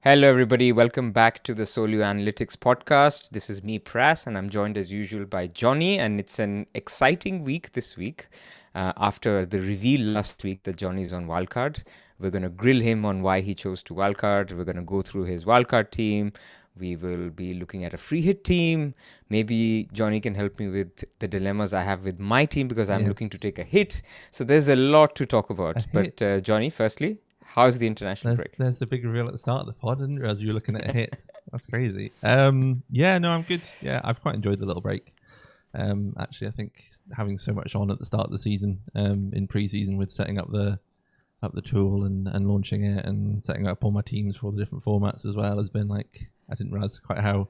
Hello, everybody. Welcome back to the Solio Analytics podcast. This is me, Pras, and I'm joined as usual by Jonny. And it's an exciting week this week. After the reveal last week that Jonny's on Wildcard, we're going to grill him on why he chose to Wildcard. We're going to go through his Wildcard team. We will be looking at a free hit team. Maybe Jonny can help me with the dilemmas I have with my team because I'm looking to take a hit. So there's a lot to talk about. But Jonny, firstly, how's the international break? There's the big reveal at the start of the pod. I didn't realize you were looking at a hit. That's crazy. I'm good. Yeah, I've quite enjoyed the little break. Actually, I think having so much on at the start of the season, in pre-season with setting up the tool and launching it and setting up all my teams for all the different formats as well has been like, I didn't realize quite how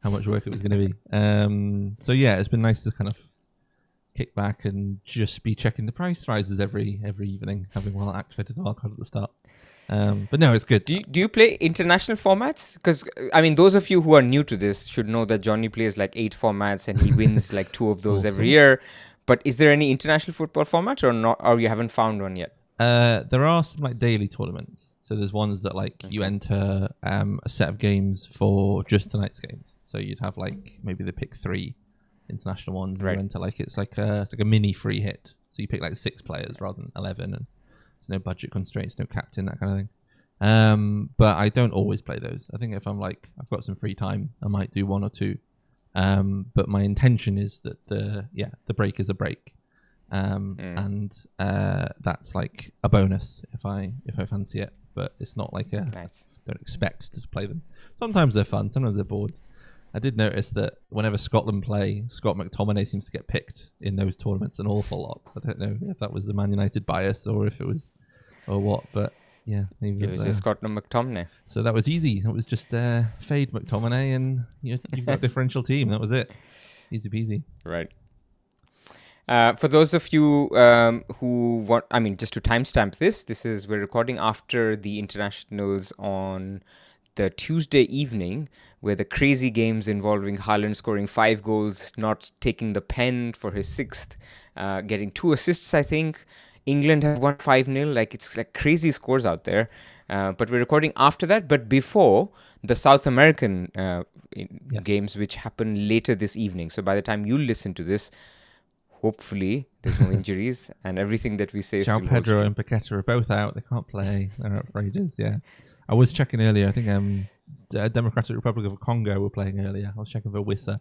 much work it was going to be. So yeah, it's been nice to kind of kick back and just be checking the price rises every evening, having well activated the wildcard at the start. But no, it's good. Do you play international formats? Because, I mean, those of you who are new to this should know that Jonny plays like 8 formats and he wins like 2 of those every year. But is there any international football format or not, or you haven't found one yet? There are some like daily tournaments. So there's ones that like you enter a set of games for just tonight's games. So you'd have like maybe the pick 3 international ones. Right. You enter like it's like a mini free hit. So you pick like 6 players rather than 11, and there's no budget constraints, no captain, that kind of thing. But I don't always play those. I think if I'm like I've got some free time, I might do 1 or 2. But my intention is that the break is a break. And that's like a bonus if I fancy it, but it's not like nice. Don't expect to play them. Sometimes they're fun, sometimes they're bored. I did notice that whenever Scotland play, Scott McTominay seems to get picked in those tournaments an awful lot. I don't know if that was the Man United bias or if it was or what, but yeah, it was just Scotland McTominay. So that was easy. It was just fade McTominay and you've got a differential team. That was it. Easy peasy. Right. For those of you who want, I mean, just to timestamp this is we're recording after the internationals on the Tuesday evening, where the crazy games involving Haaland scoring 5 goals, not taking the pen for his 6th, getting 2 assists, I think. England have won 5-0. Like, it's like crazy scores out there. But we're recording after that, but before the South American games, which happen later this evening. So by the time you listen to this, hopefully there's no injuries and everything that we say is still Pedro and Paqueta are both out. They can't play. They're out for ages. Yeah. I was checking earlier. I think Democratic Republic of Congo were playing earlier. I was checking for Wissa,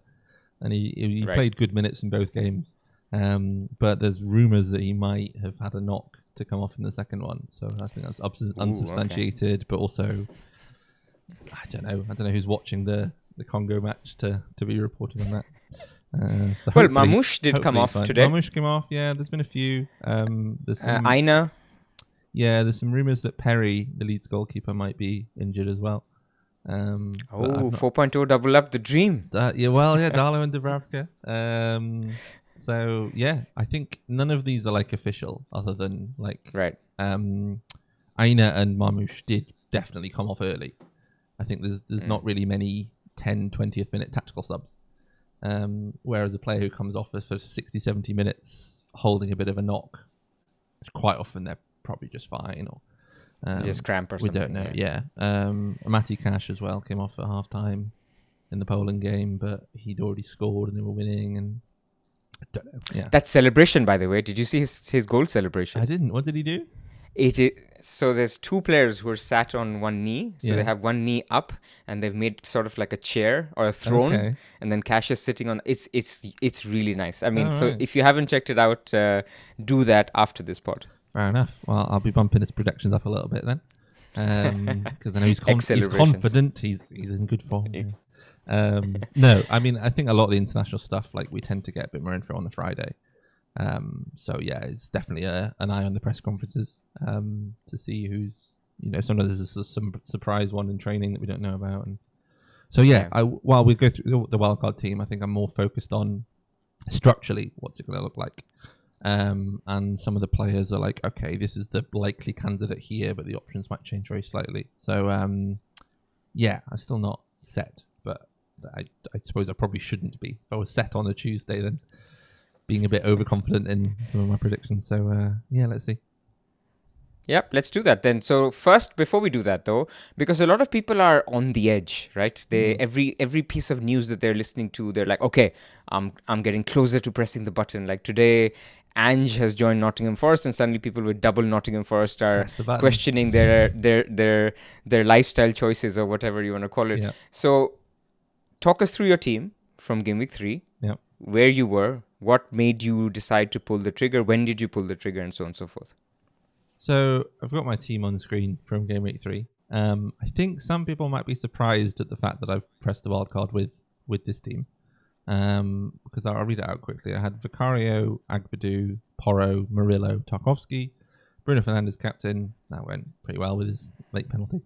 and he played good minutes in both games. But there's rumours that he might have had a knock to come off in the second one. So I think that's unsubstantiated. Okay. But also, I don't know who's watching the Congo match to be reporting on that. So well, Mamouche did come off today. Mamouche came off, yeah. There's been a few. There's some, Aina. Yeah, there's some rumours that Perry, the Leeds goalkeeper, might be injured as well. 4.0 double up the dream. Darlow and Dubravka. So, yeah, I think none of these are like official other than like... Right. Aina and Mamouche did definitely come off early. I think there's not really many 10, 20th minute tactical subs. Whereas a player who comes off for 60, 70 minutes holding a bit of a knock, quite often they're probably just fine. Or just cramp or something. We don't know, yeah. Matty Cash as well came off at half-time in the Poland game, but he'd already scored and they were winning, and I don't know. Yeah. That celebration, by the way, did you see his goal celebration? I didn't. What did he do? So there's 2 players who are sat on one knee. So they have one knee up, and they've made sort of like a chair or a throne, and then Cash is sitting on. It's really nice. I mean, if you haven't checked it out, do that after this pod. Fair enough. Well, I'll be bumping his predictions up a little bit then, because I know he's confident. He's in good form. Yeah. No, I mean, I think a lot of the international stuff, like we tend to get a bit more info on the Friday. So yeah, it's definitely an eye on the press conferences to see who's, sometimes there's some surprise one in training that we don't know about. And so yeah, while we go through the wildcard team, I think I'm more focused on structurally what's it going to look like. And some of the players are like, okay, this is the likely candidate here, but the options might change very slightly. So I'm still not set, but I suppose I probably shouldn't be. If I was set on a Tuesday, then being a bit overconfident in some of my predictions. So, let's see. Yep, let's do that then. So first, before we do that though, because a lot of people are on the edge, right? They every piece of news that they're listening to, they're like, okay, I'm getting closer to pressing the button. Like today, Ange has joined Nottingham Forest, and suddenly people with double Nottingham Forest are questioning their lifestyle choices or whatever you want to call it. Yeah. So talk us through your team from Game Week 3. Yeah. Where you were, what made you decide to pull the trigger, when did you pull the trigger, and so on and so forth. So I've got my team on the screen from Game Week 3. I think some people might be surprised at the fact that I've pressed the wild card with this team. Because I'll read it out quickly. I had Vicario, Agbadou, Porro, Murillo, Tarkovsky, Bruno Fernandes captain. That went pretty well with his late penalty.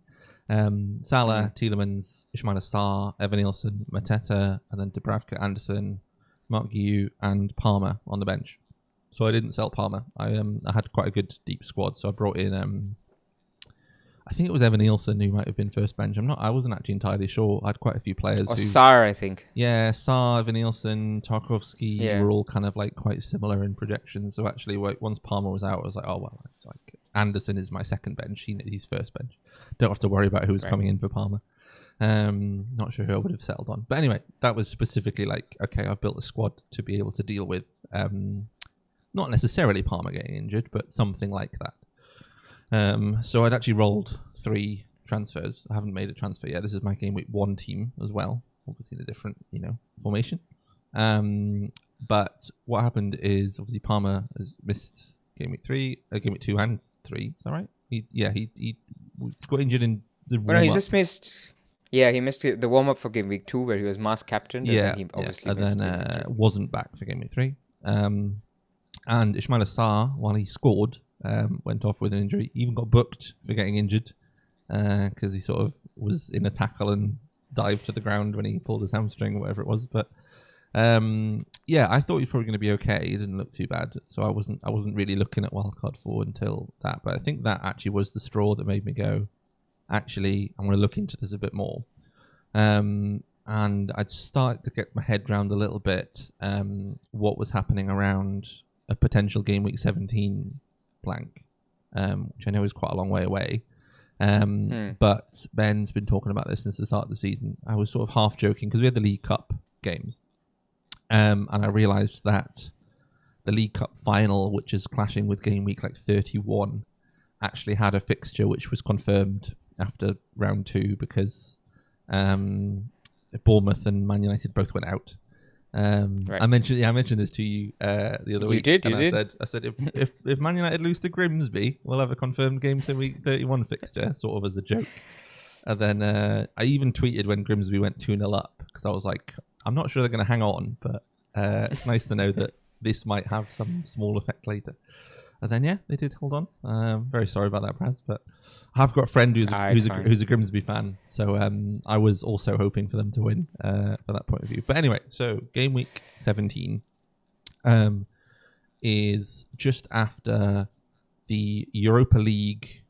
Salah, Tielemans, Ismail Assar, Evan Nielsen, Mateta, and then Dubravka, Anderson, Mark Guiu, and Palmer on the bench. So I didn't sell Palmer. I had quite a good deep squad, so I brought in I think it was Evan Nielsen who might have been first bench. I wasn't actually entirely sure. I had quite a few players. Or Sar, I think. Yeah, Sar, Evan Nielsen, Tarkovsky were all kind of like quite similar in projections. So actually, once Palmer was out, I was like, oh well, it's like Anderson is my second bench. He's first bench. Don't have to worry about who's coming in for Palmer. Not sure who I would have settled on. But anyway, that was specifically like, okay, I've built a squad to be able to deal with not necessarily Palmer getting injured, but something like that. So I'd actually rolled 3 transfers. I haven't made a transfer yet. This is my Game Week 1 team as well, obviously in a different, formation. But what happened is obviously Palmer has missed Game Week 3, Game Week 2 and 3. Is that right? He got injured in the warm-up. Well, no, he just missed. Yeah, he missed the warm-up for Game Week 2 where he was mass captain. Yeah, and then he obviously and missed then wasn't back for Game Week 3. And Ismail Assar, while he scored, went off with an injury. He even got booked for getting injured because he sort of was in a tackle and dived to the ground when he pulled his hamstring or whatever it was. But I thought he was probably going to be okay. He didn't look too bad, so I wasn't really looking at wildcard 4 until that. But I think that actually was the straw that made me go, actually, I'm going to look into this a bit more. And I'd start to get my head around a little bit what was happening around a potential Game Week 17 blank, which I know is quite a long way away. But Ben's been talking about this since the start of the season. I was sort of half joking because we had the League Cup games. And I realised that the League Cup final, which is clashing with Game Week 31, actually had a fixture which was confirmed after round 2 because Bournemouth and Man United both went out. I mentioned this to you the other week. You did. I said if Man United lose to Grimsby, we'll have a confirmed Game Week 31 fixture, sort of as a joke. And then I even tweeted when Grimsby went 2-0 up because I was like, I'm not sure they're going to hang on, but it's nice to know that this might have some small effect later. And then they did hold on. Very sorry about that, Pras, but I've got a friend who's a Grimsby fan, so I was also hoping for them to win for that point of view. But anyway, so Game Week 17 is just after the Europa League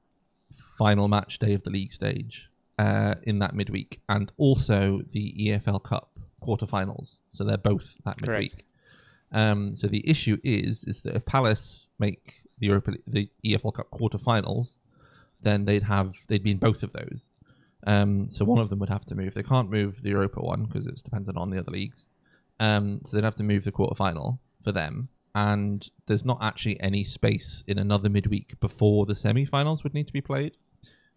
final match day of the league stage in that midweek, and also the EFL Cup quarterfinals. So they're both that midweek. So the issue is that if Palace make the EFL Cup quarterfinals, then they'd be in both of those. So one of them would have to move. They can't move the Europa one because it's dependent on the other leagues. So they'd have to move the quarterfinal for them. And there's not actually any space in another midweek before the semi-finals would need to be played.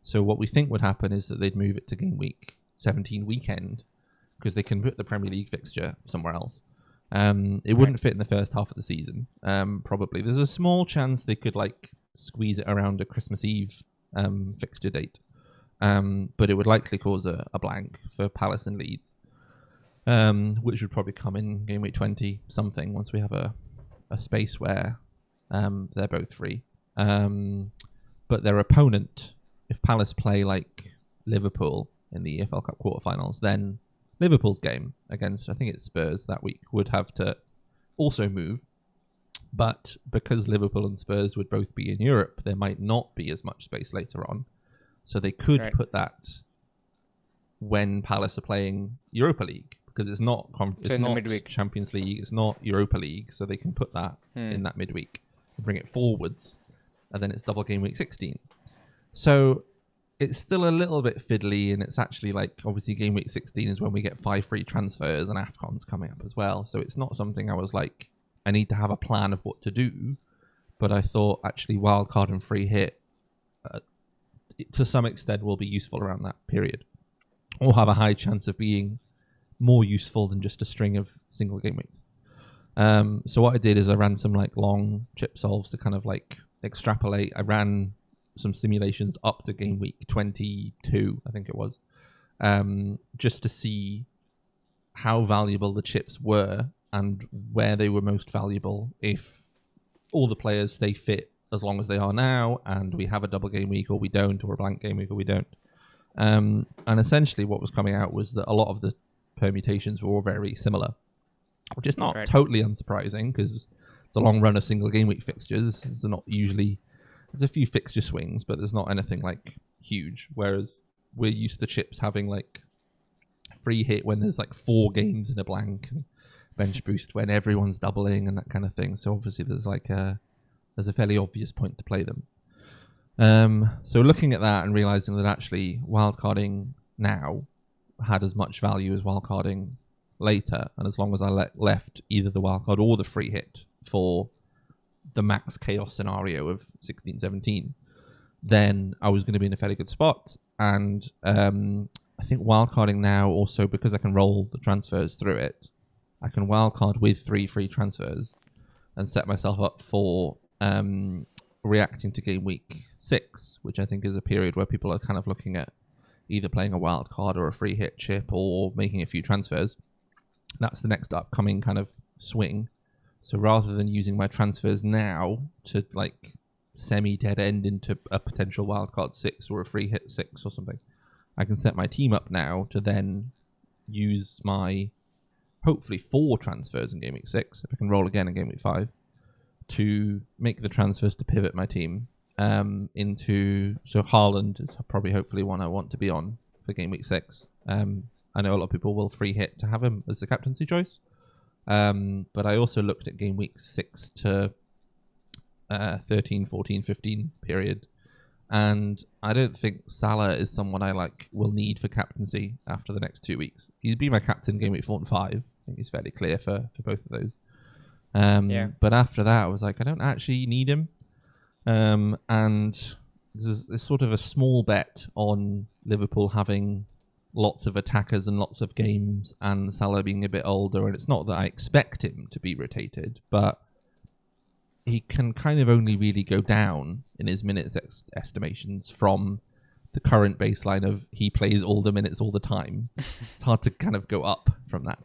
So what we think would happen is that they'd move it to Game Week 17 weekend because they can put the Premier League fixture somewhere else. It wouldn't fit in the first half of the season, probably. There's a small chance they could squeeze it around a Christmas Eve fixture date, but it would likely cause a blank for Palace and Leeds, which would probably come in Game Week 20 something once we have a space where they're both free. But their opponent, if Palace play like Liverpool in the EFL Cup quarterfinals, then Liverpool's game against, I think it's Spurs that week, would have to also move. But because Liverpool and Spurs would both be in Europe, there might not be as much space later on. So they could put that when Palace are playing Europa League, because it's not midweek Champions League, it's not Europa League, so they can put that in that midweek and bring it forwards and then it's double game week 16. So it's still a little bit fiddly, and it's actually like, obviously game week 16 is when we get 5 free transfers, and AFCON's coming up as well. So it's not something I was like, I need to have a plan of what to do. But I thought actually wildcard and free hit to some extent will be useful around that period, or have a high chance of being more useful than just a string of single game weeks. So what I did is I ran some like long chip solves to kind of like extrapolate. I ran some simulations up to game week 22, I think it was, just to see how valuable the chips were and where they were most valuable if all the players stay fit as long as they are now, and we have a double game week or we don't, or a blank game week or we don't. And essentially what was coming out was that a lot of the permutations were all very similar, which is not totally unsurprising because it's a long run of single game week fixtures. There's not usually, there's a few fixture swings, but there's not anything like huge. Whereas we're used to chips having like free hit when there's like 4 games in a blank, and bench boost when everyone's doubling and that kind of thing. So obviously there's like there's a fairly obvious point to play them. So looking at that and realizing that actually wildcarding now had as much value as wildcarding later, and as long as I left either the wildcard or the free hit for the max chaos scenario of 16-17, then I was going to be in a fairly good spot. And I think wildcarding now also, because I can roll the transfers through it, I can wildcard with 3 free transfers and set myself up for reacting to game week 6, which I think is a period where people are kind of looking at either playing a wildcard or a free hit chip or making a few transfers. That's the next upcoming kind of swing. So rather than using my transfers now to like semi-dead end into a potential wildcard 6 or a free hit 6 or something, I can set my team up now to then use my hopefully 4 transfers in game week 6, if I can roll again in game week 5, to make the transfers to pivot my team into, so Haaland is probably hopefully one I want to be on for game week 6. I know a lot of people will free hit to have him as the captaincy choice, but I also looked at game week 6 to 13, 14, 15 period, and I don't think Salah is someone I like will need for captaincy after the next 2 weeks. He'd be my captain game week 4 and 5. I think he's fairly clear for both of those. But after that, I was like, I don't actually need him. And there's sort of a small bet on Liverpool having lots of attackers and lots of games, and Salah being a bit older. And it's not that I expect him to be rotated, but he can kind of only really go down in his minutes estimations from the current baseline of he plays all the minutes all the time. It's hard to kind of go up from that.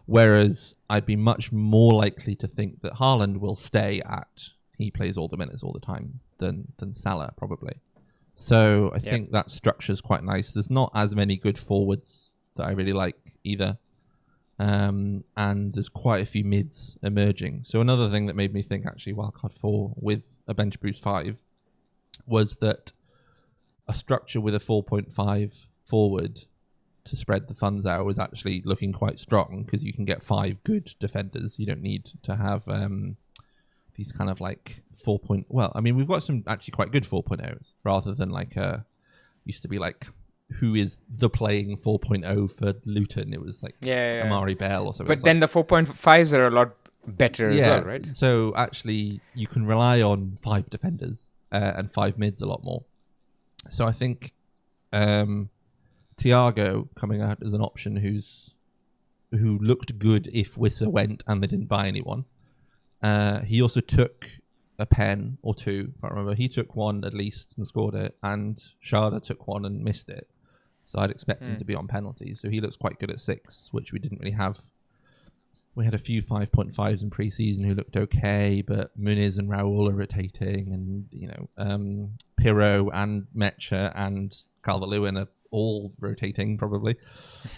Whereas I'd be much more likely to think that Haaland will stay at he plays all the minutes all the time than Salah probably. So I think that structure's quite nice. There's not as many good forwards that I really like either. And there's quite a few mids emerging. So another thing that made me think actually wildcard 4 with a bench boost 5 was that a structure with a 4.5 forward to spread the funds out was actually looking quite strong, because you can get 5 good defenders. You don't need to have these kind of like 4. Well, I mean, we've got some actually quite good 4.0s rather than like used to be like, who is the playing 4.0 for Luton? It was like Amari Bell or something. But then the 4.5s are a lot better as well, right? So actually you can rely on 5 defenders and 5 mids a lot more. So I think Thiago coming out as an option who looked good if Wissa went and they didn't buy anyone. He also took a pen or 2, I can't remember. He took one at least and scored it, and Sharda took one and missed it. So I'd expect him to be on penalties. So he looks quite good at 6, which we didn't really have. We had a few 5.5s in pre-season who looked okay, but Muniz and Raul are rotating, and Pirro and Mecha and Calvert-Lewin are all rotating probably.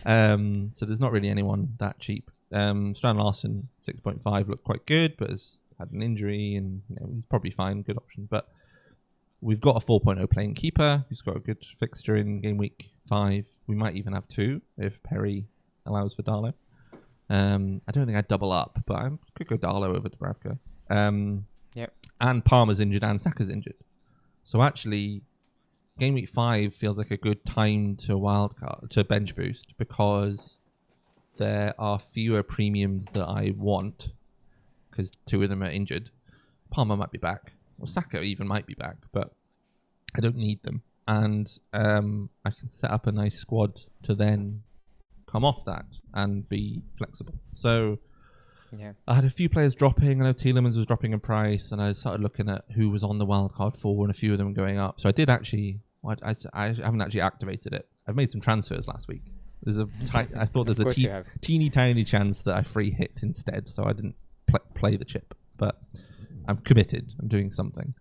So there's not really anyone that cheap. Strand Larson 6.5 looked quite good, but has had an injury, and he's probably fine, good option. But we've got a 4.0 playing keeper who's got a good fixture in game week 5. We might even have 2 if Perry allows for Darlow. I don't think I'd double up, but I could go Darlow over Dubravka. And Palmer's injured and Saka's injured. So actually, Game Week 5 feels like a good time to bench boost because there are fewer premiums that I want because 2 of them are injured. Palmer might be back, or Saka even might be back, but I don't need them. And I can set up a nice squad to then come off that and be flexible. So I had a few players dropping. I know Tielemans was dropping in price, and I started looking at who was on the wildcard 4 and a few of them going up. So I did actually, I haven't actually activated it. I've made some transfers last week. I thought there's a teeny tiny chance that I free hit instead, so I didn't play the chip. But I'm committed. I'm doing something.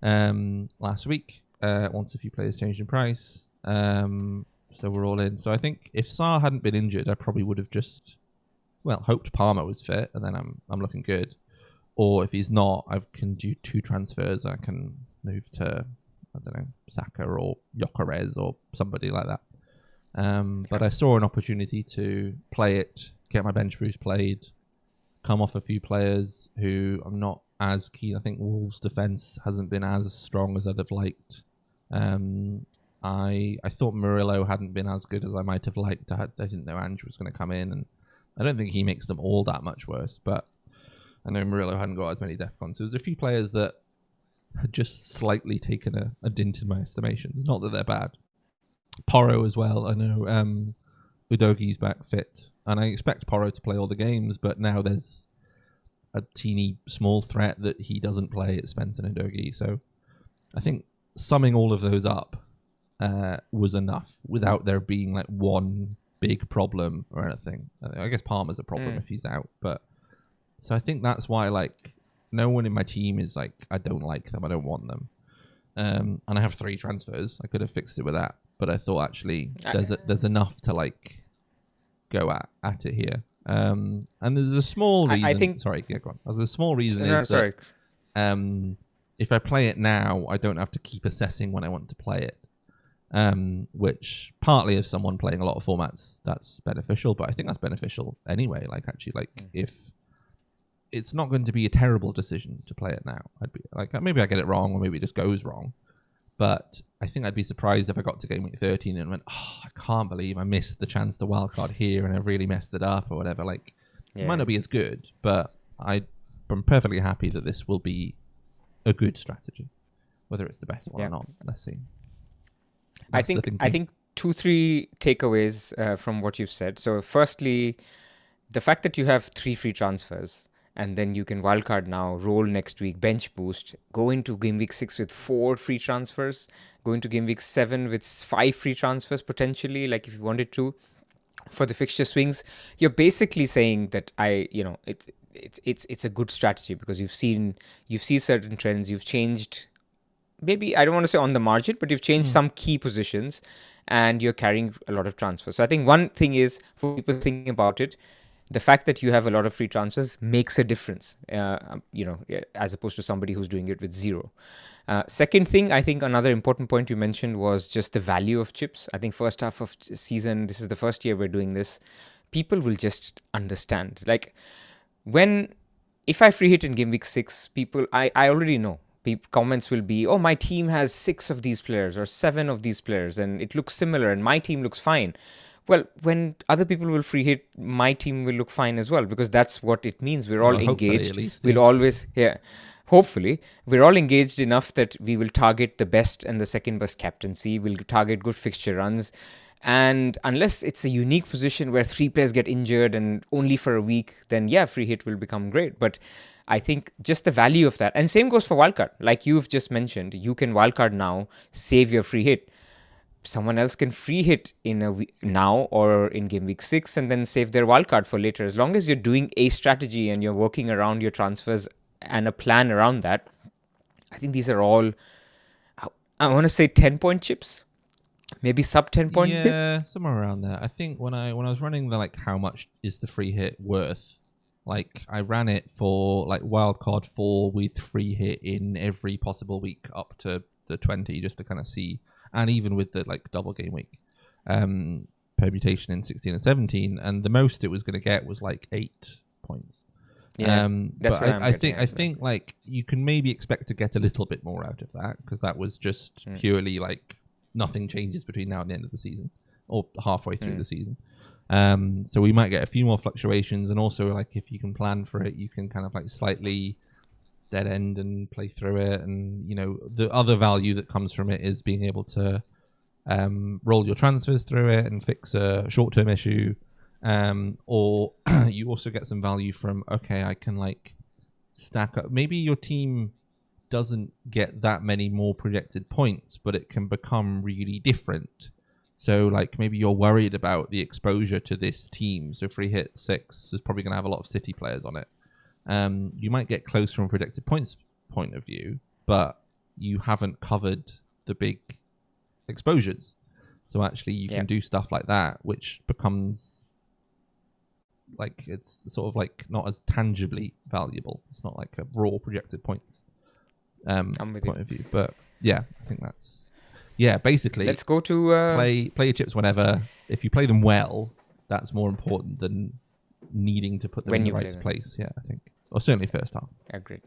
Last week, once a few players changed in price, so we're all in. So I think if Sarr hadn't been injured, I probably would have just, hoped Palmer was fit, and then I'm looking good. Or if he's not, I can do 2 transfers. I can move to, I don't know, Saka or Gyökeres or somebody like that. But I saw an opportunity to play it, get my bench boost played, come off a few players who I'm not as keen. I think Wolves' defence hasn't been as strong as I'd have liked. I thought Murillo hadn't been as good as I might have liked. I didn't know Andrew was going to come in, and I don't think he makes them all that much worse. But I know Murillo hadn't got as many defcons. So there's a few players that had just slightly taken a dint in my estimation. Not that they're bad. Porro as well. I know Udogie's back fit, and I expect Porro to play all the games, but now there's a teeny small threat that he doesn't play at Spence and Udogie. So I think summing all of those up was enough without there being like one big problem or anything. I guess Palmer's a problem if he's out, but so I think that's why like no one in my team is like, I don't like them, I don't want them. And I have 3 transfers. I could have fixed it with that, but I thought actually there's enough to like go at it here. And there's a small reason. I think. Sorry, go on. There's a small reason that if I play it now, I don't have to keep assessing when I want to play it. Which partly as someone playing a lot of formats, that's beneficial. But I think that's beneficial anyway. Like actually, like if it's not going to be a terrible decision to play it now, I'd be like maybe I get it wrong or maybe it just goes wrong. But I think I'd be surprised if I got to game week 13 and went, I can't believe I missed the chance to wildcard here and I've really messed it up or whatever. Like, it might not be as good, but I'm perfectly happy that this will be a good strategy. Whether it's the best one or not, let's see. I think 2-3 takeaways from what you've said. So firstly, the fact that you have 3 free transfers, and then you can wildcard now, roll next week, bench boost, go into game week 6 with 4 free transfers, go into game week 7 with 5 free transfers potentially, like if you wanted to, for the fixture swings. You're basically saying that it's a good strategy because you've seen certain trends, you've changed, maybe I don't want to say on the margin, but you've changed some key positions, and you're carrying a lot of transfers. So I think one thing is for people thinking about it, the fact that you have a lot of free transfers makes a difference, as opposed to somebody who's doing it with 0. Second thing, I think another important point you mentioned was just the value of chips. I think first half of season, this is the first year we're doing this, people will just understand. Like if I free hit in game week 6, people, I already know. Comments will be, oh, my team has 6 of these players or 7 of these players and it looks similar and my team looks fine. Well, when other people will free hit, my team will look fine as well, because that's what it means. We're all engaged. We'll always, hopefully, we're all engaged enough that we will target the best and the second best captaincy. We'll target good fixture runs. And unless it's a unique position where 3 players get injured and only for a week, then free hit will become great. But I think just the value of that. And same goes for wildcard. Like you've just mentioned, you can wildcard now, save your free hit. Someone else can free hit in now or in game week 6 and then save their wildcard for later. As long as you're doing a strategy and you're working around your transfers and a plan around that, I think these are all, I want to say 10-point chips, maybe sub 10-point chips. Yeah, somewhere around there. I think when I was running the like how much is the free hit worth, like I ran it for like wildcard 4 with free hit in every possible week up to the 20 just to kind of see. And even with the like double game week permutation in 16 and 17, and the most it was going to get was like 8 points. Yeah, that's but what I think like you can maybe expect to get a little bit more out of that, because that was just purely like nothing changes between now and the end of the season, or halfway through the season. So we might get a few more fluctuations, and also like if you can plan for it, you can kind of like slightly dead end and play through it. And you know, the other value that comes from it is being able to roll your transfers through it and fix a short-term issue. Or you also get some value from, okay, I can like stack up. Maybe your team doesn't get that many more projected points, but it can become really different. So like maybe you're worried about the exposure to this team. So free hit 6 is probably going to have a lot of City players on it. You might get close from a projected points point of view, but you haven't covered the big exposures. So actually you can do stuff like that, which becomes like, it's sort of like not as tangibly valuable. It's not like a raw projected points point of view. But yeah, I think that's basically let's go to play your chips whenever. If you play them well, that's more important than needing to put them in the right place. Yeah, I think, or certainly first half. Agreed.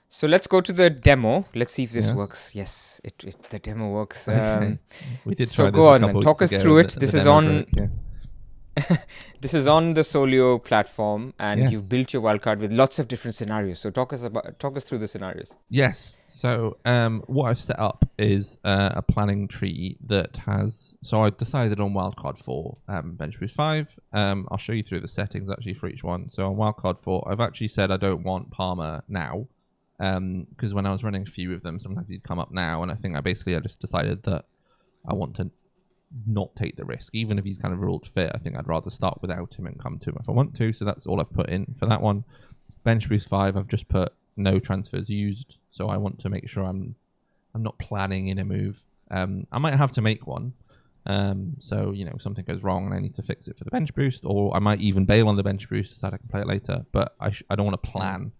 So let's go to the demo. Let's see if this works. Yes, the demo works. Okay. We did so try go on, man. Talk us through it. This is on. This is on the Solio platform, and you've built your wildcard with lots of different scenarios. So talk us through the scenarios. Yes. So what I've set up is a planning tree that has. So I decided on wildcard 4, bench boost 5. I'll show you through the settings actually for each one. So on wildcard 4, I've actually said I don't want Palmer now, because when I was running a few of them, sometimes he'd come up now, and I think I just decided that I want to not take the risk. Even if he's kind of ruled fit, I think I'd rather start without him and come to him if I want to. So that's all I've put in for that one. Bench boost 5, I've just put no transfers used. So I want to make sure I'm not planning in a move. I might have to make one. So, you know, if something goes wrong and I need to fix it for the bench boost, or I might even bail on the bench boost so that I can play it later. But I don't want to plan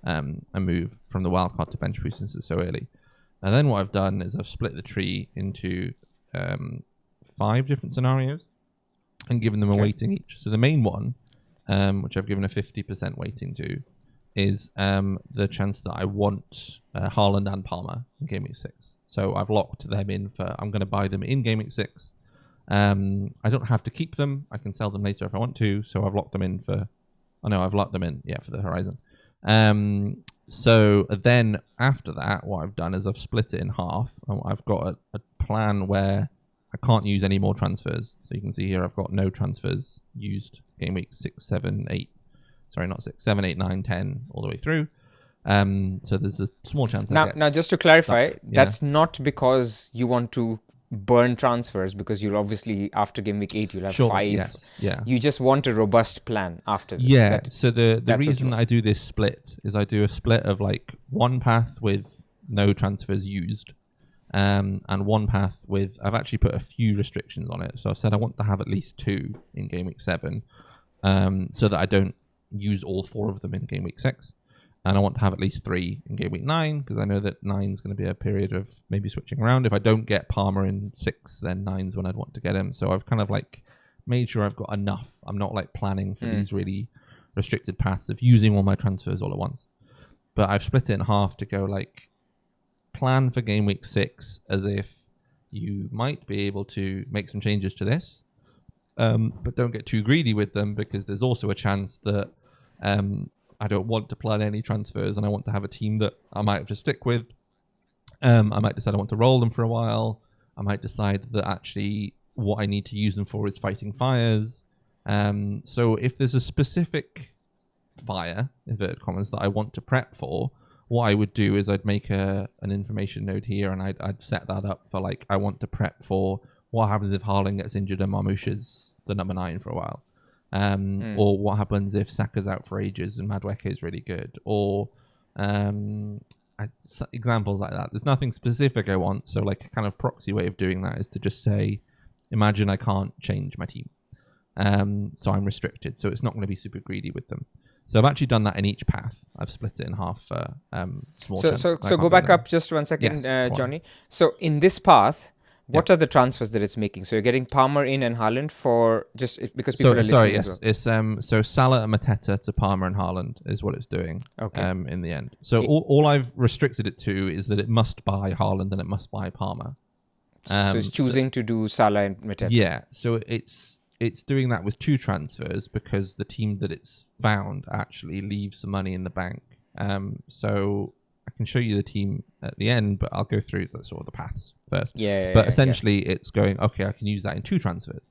a move from the wildcard to bench boost since it's so early. And then what I've done is I've split the tree into 5 different scenarios and given them a weighting each. So the main one, which I've given a 50% weighting to, is the chance that I want Haaland and Palmer in Game Week 6. So I've locked them in for, I'm going to buy them in Game Week 6. I don't have to keep them. I can sell them later if I want to. So I've locked them in for, I've locked them in, for the Horizon. So then after that, what I've done is I've split it in half. I've got a plan where I can't use any more transfers. So you can see here I've got no transfers used Game Week 6, 7, 8. Sorry, not 6, 7, 8, 9, 10, all the way through. So there's a small chance. Now, just to clarify, that's not because you want to burn transfers, because you'll obviously, after Game Week 8, you'll have 5. Yes, You just want a robust plan after this. Yeah, so the reason I do this split is I do a split of like one path with no transfers used, and one path with, I've actually put a few restrictions on it. So I said I want to have at least 2 in Game Week 7, so that I don't use all 4 of them in Game Week 6. And I want to have at least 3 in Game Week 9, because I know that 9 is going to be a period of maybe switching around. If I don't get Palmer in 6, then 9's when I'd want to get him. So I've kind of like made sure I've got enough. I'm not like planning for these really restricted paths of using all my transfers all at once. But I've split it in half to go like, plan for Game Week 6 as if you might be able to make some changes to this, but don't get too greedy with them, because there's also a chance that I don't want to plan any transfers and I want to have a team that I might have to stick with. I might decide I want to roll them for a while. I might decide that actually what I need to use them for is fighting fires. So if there's a specific fire, inverted commas, that I want to prep for, what I would do is I'd make an information node here, and I'd set that up for like, I want to prep for what happens if Haaland gets injured and Marmoush is the number 9 for a while. Or what happens if Saka's out for ages and Madueke is really good, or examples like that. There's nothing specific I want, so like a kind of proxy way of doing that is to just say, imagine I can't change my team, so I'm restricted, so it's not going to be super greedy with them. So I've actually done that in each path. I've split it in half for small. So go back up just 1 second, Johnny. So in this path, What are the transfers that it's making? So you're getting Palmer in and Haaland for just because people are listening. Yes, it's so Salah and Mateta to Palmer and Haaland is what it's doing. Okay. In the end, so all I've restricted it to is that it must buy Haaland and it must buy Palmer. So it's choosing to do Salah and Mateta. Yeah, so it's doing that with 2 transfers because the team that it's found actually leaves some money in the bank. So I can show you the team at the end, but I'll go through the sort of the paths first. But essentially, it's going, okay, I can use that in 2 transfers.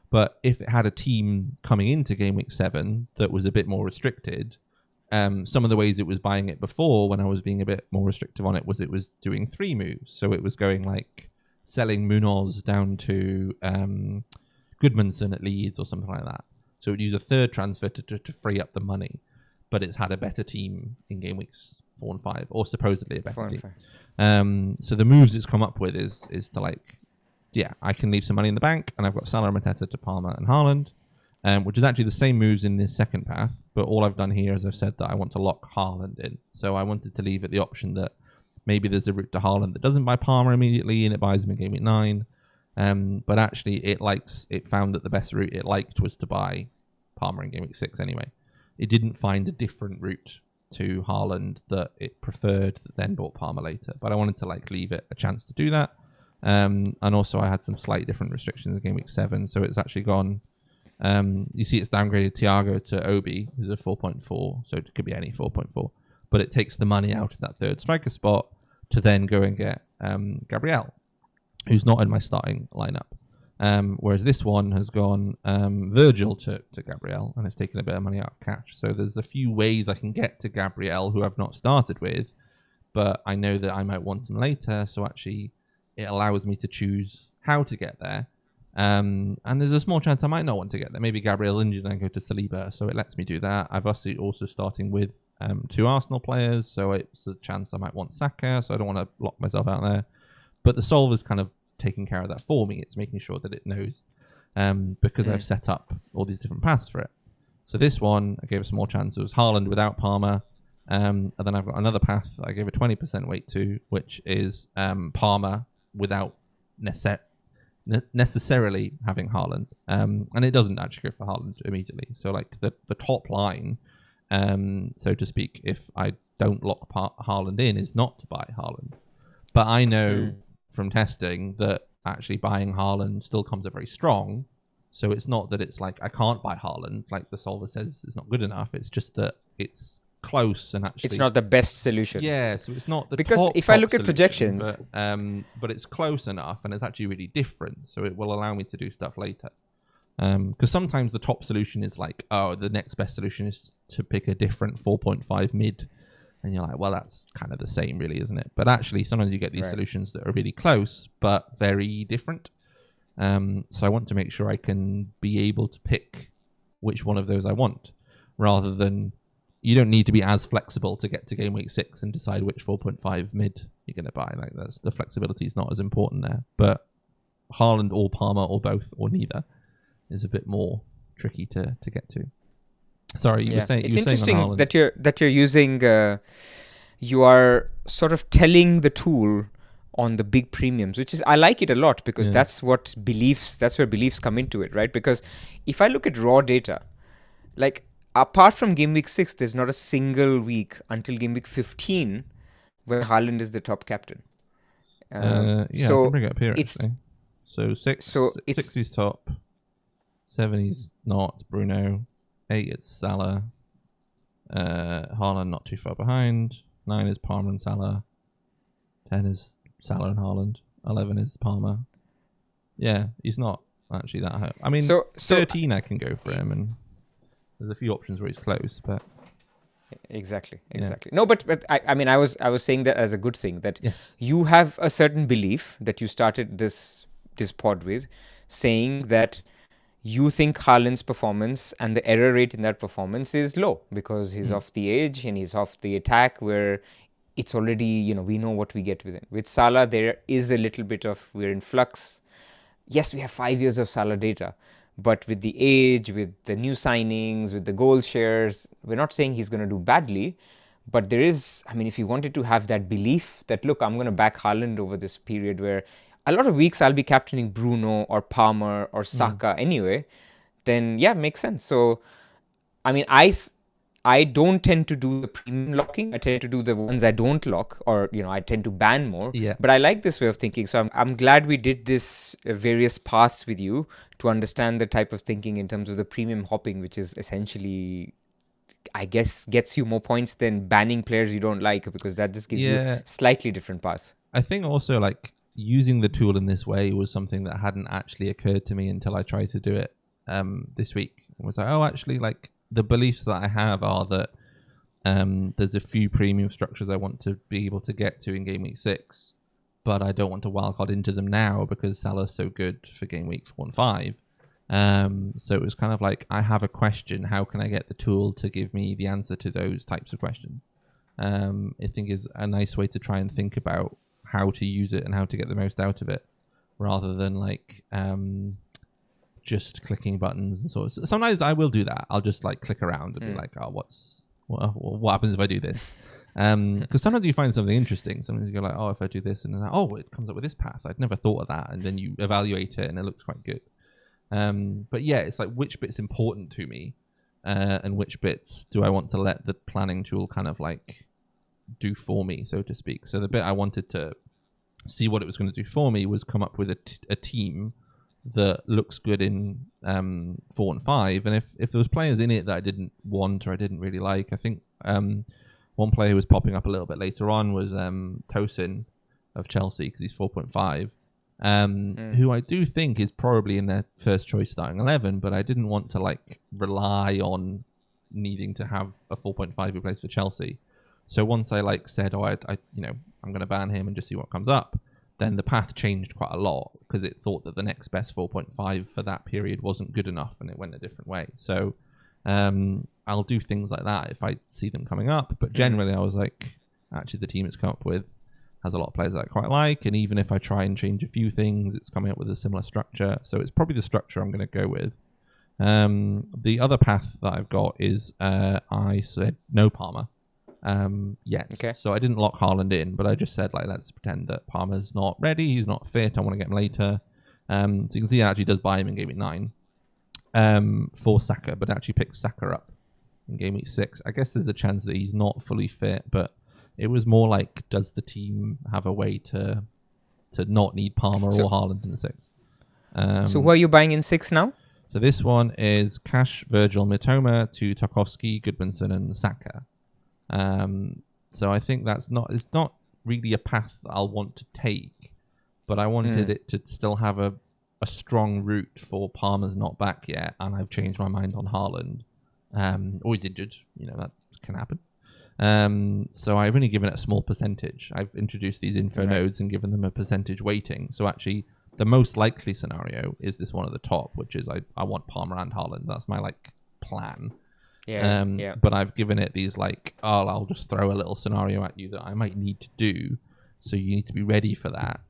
But if it had a team coming into Game Week 7 that was a bit more restricted, some of the ways it was buying it before, when I was being a bit more restrictive on it, was doing 3 moves. So it was going like selling Munoz down to Goodmanson at Leeds or something like that. So it would use a 3rd transfer to free up the money. But it's had a better team in Game Weeks 4 and 5, or supposedly a better team. So the moves it's come up with is to like, I can leave some money in the bank, and I've got Salah and Mateta to Palmer and Haaland, which is actually the same moves in this second path. But all I've done here is I've said that I want to lock Haaland in. So I wanted to leave it the option that maybe there's a route to Haaland that doesn't buy Palmer immediately, and it buys him in Game Week 9. But actually, it found that the best route it liked was to buy Palmer in Game Week 6 anyway. It didn't find a different route to Haaland that it preferred that then bought Palmer later. But I wanted to like leave it a chance to do that. And also I had some slightly different restrictions in Game Week 7. So it's actually gone, you see it's downgraded Thiago to Obi, who's a 4.4. So it could be any 4.4. But it takes the money out of that 3rd striker spot to then go and get Gabriel, who's not in my starting lineup. Whereas this one has gone Virgil to Gabriel, and it's taken a bit of money out of cash. So there's a few ways I can get to Gabriel who I've not started with, but I know that I might want him later. So actually, it allows me to choose how to get there. And there's a small chance I might not want to get there. Maybe Gabriel's injured and I go to Saliba, so it lets me do that. I've also starting with 2 Arsenal players, so it's a chance I might want Saka, so I don't want to lock myself out there. But the solve is kind of taking care of that for me. It's making sure that it knows because I've set up all these different paths for it. So this one, I gave a small chance. It was Haaland without Palmer. And then I've got another path that I gave a 20% weight to, which is Palmer without necessarily having Haaland. And it doesn't actually go for Haaland immediately. So like the top line, so to speak, if I don't lock Haaland in, is not to buy Haaland. But I know from testing that actually buying Haaland still comes up very strong. So it's not that it's like I can't buy Haaland, like the solver says it's not good enough. It's just that it's close and actually it's not the best solution. Yeah, so it's not the because top, if I look at projections, but it's close enough and it's actually really different. So it will allow me to do stuff later. Because sometimes the top solution is like, oh, the next best solution is to pick a different 4.5 mid. And you're like, well, that's kind of the same, really, isn't it? But actually, sometimes you get these solutions that are really close, but very different. So I want to make sure I can be able to pick which one of those I want, rather than you don't need to be as flexible to get to Game Week 6 and decide which 4.5 mid you're going to buy. Like the flexibility is not as important there. But Haaland or Palmer or both or neither is a bit more tricky to get to. Sorry, you were saying. It's interesting that you're using. You are sort of telling the tool on the big premiums, which is I like it a lot because that's where beliefs come into it, right? Because if I look at raw data, like apart from Game Week 6, there's not a single week until Game Week 15 where Haaland is the top captain. So I can bring it up here. Actually. So 6 is top, 7 is not Bruno. 8 it's Salah, Haaland not too far behind, 9 is Palmer and Salah, 10 is Salah and Haaland, 11 is Palmer. Yeah, he's not actually that high. I mean, 13 I can go for him, and there's a few options where he's close, but exactly. No, but I mean, I was saying that as a good thing, that you have a certain belief that you started this pod with, saying that you think Haaland's performance and the error rate in that performance is low because he's off the edge and he's off the attack, where it's already, we know what we get with him. With Salah, there is a little bit of, we're in flux. Yes, we have 5 years of Salah data, but with the age, with the new signings, with the goal shares, we're not saying he's going to do badly, but there is, I mean, if you wanted to have that belief that, look, I'm going to back Haaland over this period where a lot of weeks I'll be captaining Bruno or Palmer or Saka anyway, then yeah, makes sense. So, I mean, I don't tend to do the premium locking. I tend to do the ones I don't lock, or I tend to ban more. Yeah. But I like this way of thinking. So I'm glad we did this various paths with you to understand the type of thinking in terms of the premium hopping, which is essentially, I guess, gets you more points than banning players you don't like, because that just gives you slightly different paths. I think also like using the tool in this way was something that hadn't actually occurred to me until I tried to do it this week. I was like, oh, actually, like the beliefs that I have are that there's a few premium structures I want to be able to get to in Game Week 6, but I don't want to wildcard into them now because Salah's so good for Game Week 4 and 5. So it was kind of like, I have a question, how can I get the tool to give me the answer to those types of questions? I think is a nice way to try and think about how to use it and how to get the most out of it, rather than like just clicking buttons and sort of. Sometimes I will do that. I'll just like click around and be like, oh, what happens if I do this? Because sometimes you find something interesting. Sometimes you go like, oh, if I do this, and then oh, it comes up with this path. I'd never thought of that, and then you evaluate it, and it looks quite good. But yeah, it's like which bit's important to me, and which bits do I want to let the planning tool kind of like do for me, so to speak. So the bit I wanted to see what it was going to do for me was come up with a team that looks good in 4 and 5. And if there was players in it that I didn't want or I didn't really like, I think one player who was popping up a little bit later on was Tosin of Chelsea, because he's 4.5. Who I do think is probably in their first choice starting 11, but I didn't want to like rely on needing to have a 4.5 who plays for Chelsea. So once I like said, oh, I'm going to ban him and just see what comes up, then the path changed quite a lot, because it thought that the next best 4.5 for that period wasn't good enough, and it went a different way. So I'll do things like that if I see them coming up. But generally, I was like, actually, the team it's come up with has a lot of players that I quite like, and even if I try and change a few things, it's coming up with a similar structure. So it's probably the structure I'm going to go with. The other path that I've got is I said no Palmer yet. Okay. So I didn't lock Haaland in, but I just said, like, let's pretend that Palmer's not ready, he's not fit, I want to get him later. So you can see it actually does buy him in Game Week 9 for Saka, but actually picks Saka up in Game Week 6. I guess there's a chance that he's not fully fit, but it was more like, does the team have a way to not need Palmer or Haaland in the 6? So who are you buying in 6 now? So this one is Cash, Virgil, Mitoma to Tarkowski, Goodmanson and Saka. So I think it's not really a path that I'll want to take, but I wanted it to still have a strong route for Palmer's not back yet, and I've changed my mind on Haaland. Or he's injured, that can happen. So I've only given it a small percentage. I've introduced these info nodes and given them a percentage weighting. So actually, the most likely scenario is this one at the top, which is I want Palmer and Haaland. That's my plan. Yeah. But I've given it these I'll just throw a little scenario at you that I might need to do, so you need to be ready for that,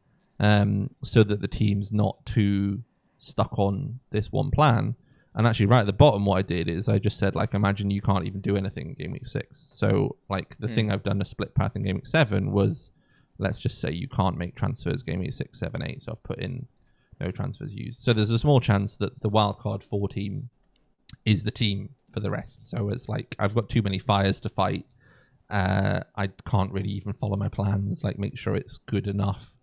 so that the team's not too stuck on this one plan. And actually, right at the bottom, what I did is I just said, imagine you can't even do anything in Game Week 6. So, the thing I've done a split path in Game Week 7 was, let's just say you can't make transfers Game Week 6, 7, 8. So I've put in no transfers used. So there's a small chance that the Wildcard 4 team is the team for the rest. So it's I've got too many fires to fight. I can't really even follow my plans, make sure it's good enough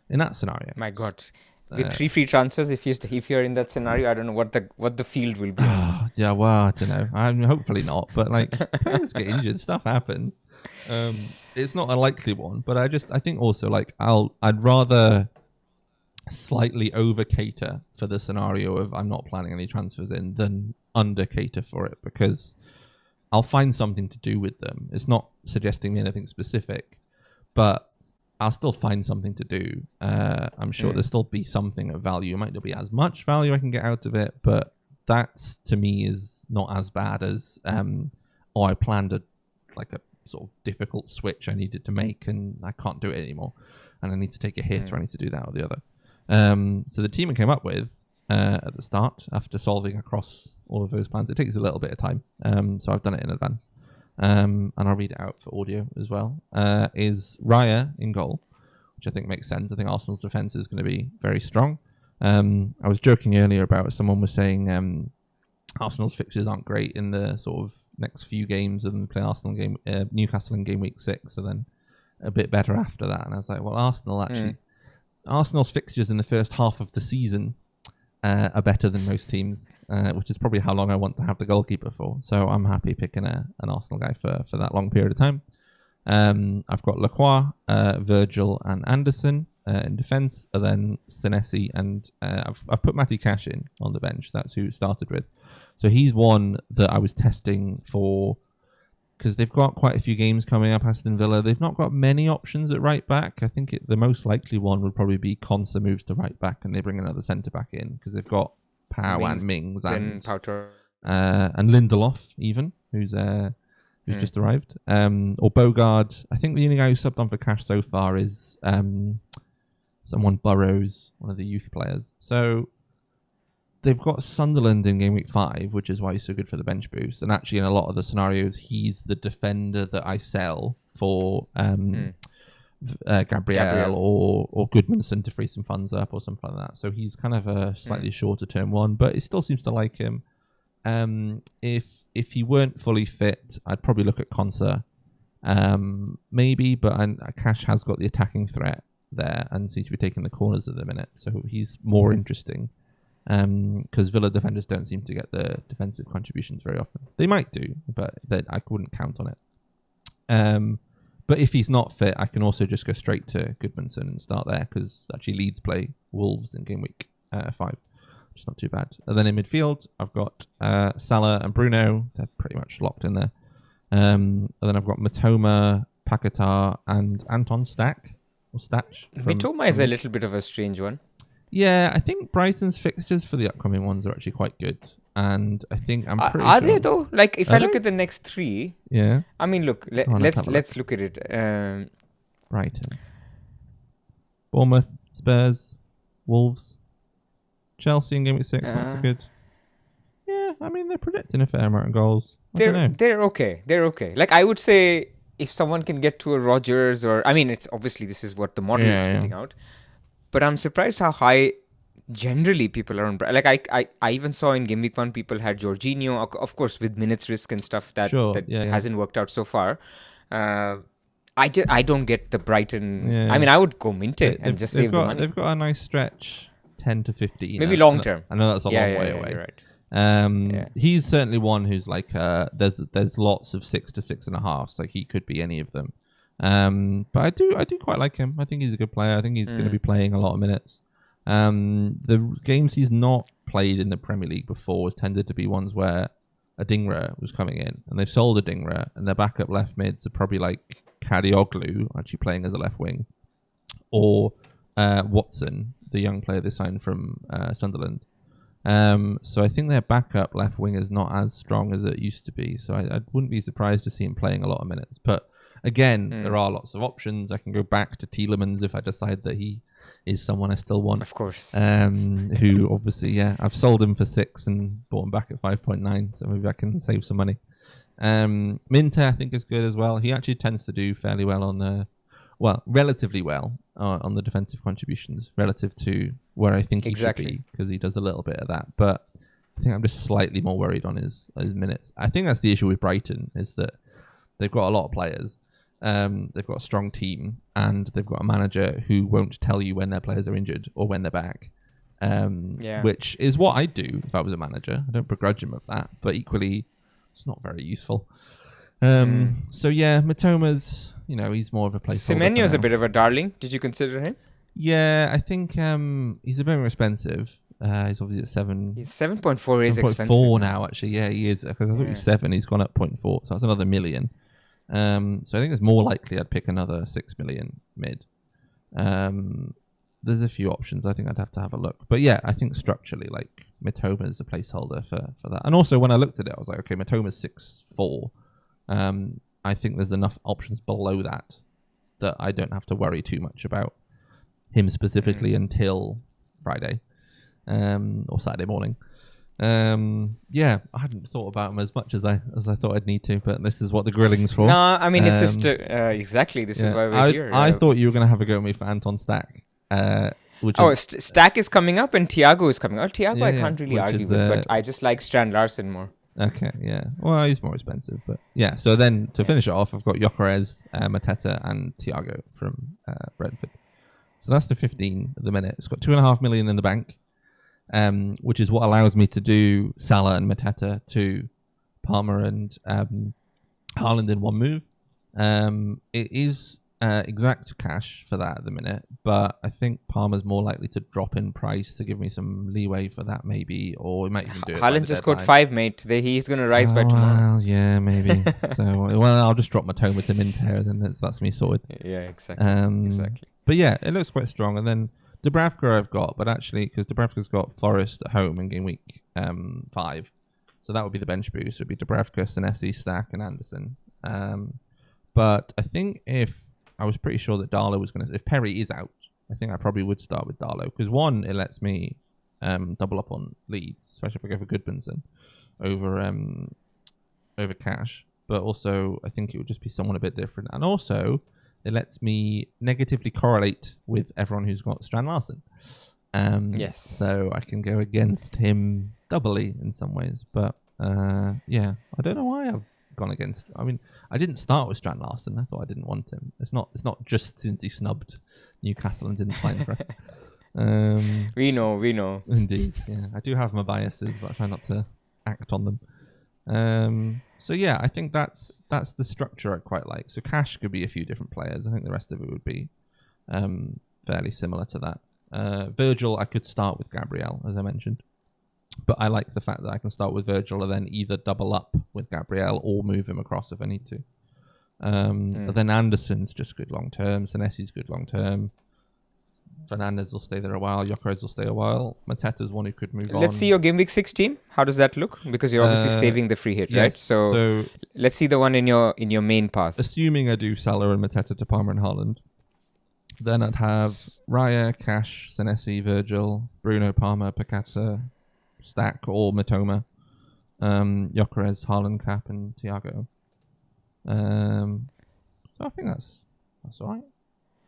in that scenario. My God. With 3 free transfers, if you're in that scenario, I don't know what the field will be. Yeah, well, I don't know. Hopefully not, but players get injured, stuff happens. It's not a likely one, but I think also I'd rather slightly over cater for the scenario of I'm not planning any transfers in than under cater for it, because I'll find something to do with them. It's not suggesting me anything specific, but I'll still find something to do. I'm sure there'll still be something of value. It might not be as much value I can get out of it, but that's, to me, is not as bad as, I planned a sort of difficult switch I needed to make, and I can't do it anymore. And I need to take a hit, or I need to do that or the other. So the team I came up with at the start, after solving across all of those plans, it takes a little bit of time. So I've done it in advance. And I'll read it out for audio as well, is Raya in goal, which I think makes sense. I think Arsenal's defence is going to be very strong. I was joking earlier about someone was saying Arsenal's fixtures aren't great in the sort of next few games, and play Newcastle in game week 6, and then a bit better after that. And I was like, well, Arsenal's fixtures in the first half of the season are better than most teams, which is probably how long I want to have the goalkeeper for. So I'm happy picking an Arsenal guy for that long period of time. I've got Lacroix, Virgil, and Anderson in defence, and then Senesi, and I've put Matty Cash in on the bench. That's who it started with. So he's one that I was testing for, because they've got quite a few games coming up, Aston Villa. They've not got many options at right back. I think the most likely one would probably be Konsa moves to right back and they bring another centre back in, because they've got Pau and Mings and Lindelof even, who's just arrived. Or Bogard. I think the only guy who subbed on for Cash so far is someone Burrows, one of the youth players. So they've got Sunderland in game week 5, which is why he's so good for the bench boost. And actually, in a lot of the scenarios, he's the defender that I sell for Gabriel or Goodmanson to free some funds up or something like that. So he's kind of a slightly shorter term one, but it still seems to like him. If he weren't fully fit, I'd probably look at Konsa, maybe. But Cash has got the attacking threat there and seems to be taking the corners at the minute, so he's more interesting. Because Villa defenders don't seem to get the defensive contributions very often. They might do, but I wouldn't count on it. But if he's not fit, I can also just go straight to Goodmanson and start there, because actually Leeds play Wolves in game week 5, which is not too bad. And then in midfield, I've got Salah and Bruno. They're pretty much locked in there. And then I've got Matoma, Paquetá, and Anton Stach. Mitoma is a little bit of a strange one. Yeah, I think Brighton's fixtures for the upcoming ones are actually quite good. And I think I'm pretty Are sure... they though? Like, if I look at the next 3... Yeah. I mean, look, let's look at it. Brighton. Bournemouth, Spurs, Wolves, Chelsea in game week 6. That's good. Yeah, I mean, they're predicting a fair amount of goals. They're okay. They're okay. Like, I would say if someone can get to a Rodgers or... I mean, it's obviously this is what the model is spitting out. But I'm surprised how high generally people are on. Like, I even saw in Game Week 1 people had Jorginho, of course, with minutes risk and stuff that hasn't worked out so far. I don't get the Brighton... Yeah. I mean, I would go Minte and just save the money. They've got a nice stretch, 10 to 15. Maybe long term. I know that's a long way away. You're right. He's certainly one who's like, there's lots of 6 to 6.5, so he could be any of them. But I do quite like him. I think he's a good player. I think he's going to be playing a lot of minutes. The games he's not played in the Premier League before has tended to be ones where Adingra was coming in, and they've sold Adingra, and their backup left mids are probably like Kadioglu, actually playing as a left wing, or Watson, the young player they signed from Sunderland. So I think their backup left wing is not as strong as it used to be. So I wouldn't be surprised to see him playing a lot of minutes. But again, there are lots of options. I can go back to Tielemans if I decide that he is someone I still want. Of course. Who obviously, I've sold him for 6 and bought him back at 5.9. So maybe I can save some money. Minte, I think, is good as well. He actually tends to do fairly well on relatively well on the defensive contributions relative to where I think he should be, because he does a little bit of that. But I think I'm just slightly more worried on his minutes. I think that's the issue with Brighton, is that they've got a lot of players. They've got a strong team, and they've got a manager who won't tell you when their players are injured or when they're back. Which is what I'd do if I was a manager. I don't begrudge him of that, but equally, it's not very useful. So Mitoma's, he's more of a placeholder. Semenyo's a bit of a darling. Did you consider him? Yeah, I think he's a bit more expensive. He's obviously at 7. He's 7.4 is expensive. 4 now, actually. Yeah, he is. Because I thought he was 7. He's gone up 0.4. So that's another million. So I think it's more likely I'd pick another 6 million mid. There's a few options. I think I'd have to have a look. But yeah, I think structurally, like, Mitoma is a placeholder for that. And also, when I looked at it, I was like, okay, Mitoma's 6.4. I think there's enough options below that I don't have to worry too much about him specifically until Friday or Saturday morning. Yeah, I hadn't thought about them as much as I thought I'd need to, but this is what the grilling's for. No, I mean it's just exactly. This is why we're here. I thought you were going to have a go at me for Anton Stack. Stack is coming up and Thiago is coming up. Thiago, I can't really argue with, but I just like Strand Larsen more. Okay, yeah. Well, he's more expensive, but yeah. So then to finish it off, I've got Gyökeres, Mateta, and Thiago from Brentford. So that's the 15 at the minute. It's got 2.5 million in the bank, which is what allows me to do Salah and Mateta to Palmer and Haaland in one move. It is exact cash for that at the minute, but I think Palmer's more likely to drop in price to give me some leeway for that, maybe, or we might even do it. Haaland just scored 5, mate. He's going to rise by tomorrow. Well, yeah, maybe. I'll just drop Matoma to Minter, and then that's me sorted. Yeah, exactly. Exactly. But yeah, it looks quite strong. And then Dubravka I've got, but actually, because Dubravka's got Forest at home in game week 5, so that would be the bench boost. It would be Dubravka, Senesi, Stack, and Anderson. But I think I was pretty sure that Darlow was going to... If Perry is out, I think I probably would start with Darlow. Because one, it lets me double up on leads, especially if I go for Goodmanson over Cash. But also, I think it would just be someone a bit different. And also, it lets me negatively correlate with everyone who's got Strand Larsen. Yes. So I can go against him doubly in some ways. But yeah, I don't know why I've gone against... I mean, I didn't start with Strand Larsen. I thought I didn't want him. It's not just since he snubbed Newcastle and didn't sign for it. We know. Indeed, yeah. I do have my biases, but I try not to act on them. So yeah, I think that's the structure I quite like. So Cash could be a few different players. I think the rest of it would be fairly similar to that. Virgil, I could start with Gabriel, as I mentioned. But I like the fact that I can start with Virgil and then either double up with Gabriel or move him across if I need to. But then Anderson's just good long term. Senesi's good long term. Fernandez will stay there a while. Gyökeres will stay a while. Mateta's one who could move on. Let's see your Game Week 6 team. How does that look? Because you're obviously saving the free hit, yes, right? So let's see the one in your main path. Assuming I do Salah and Mateta to Palmer and Haaland, then I'd have Raya, Cash, Senesi, Virgil, Bruno, Palmer, Pacata, Stack or Matoma, Gyökeres, Haaland, Cap, and Thiago. So I think that's all right.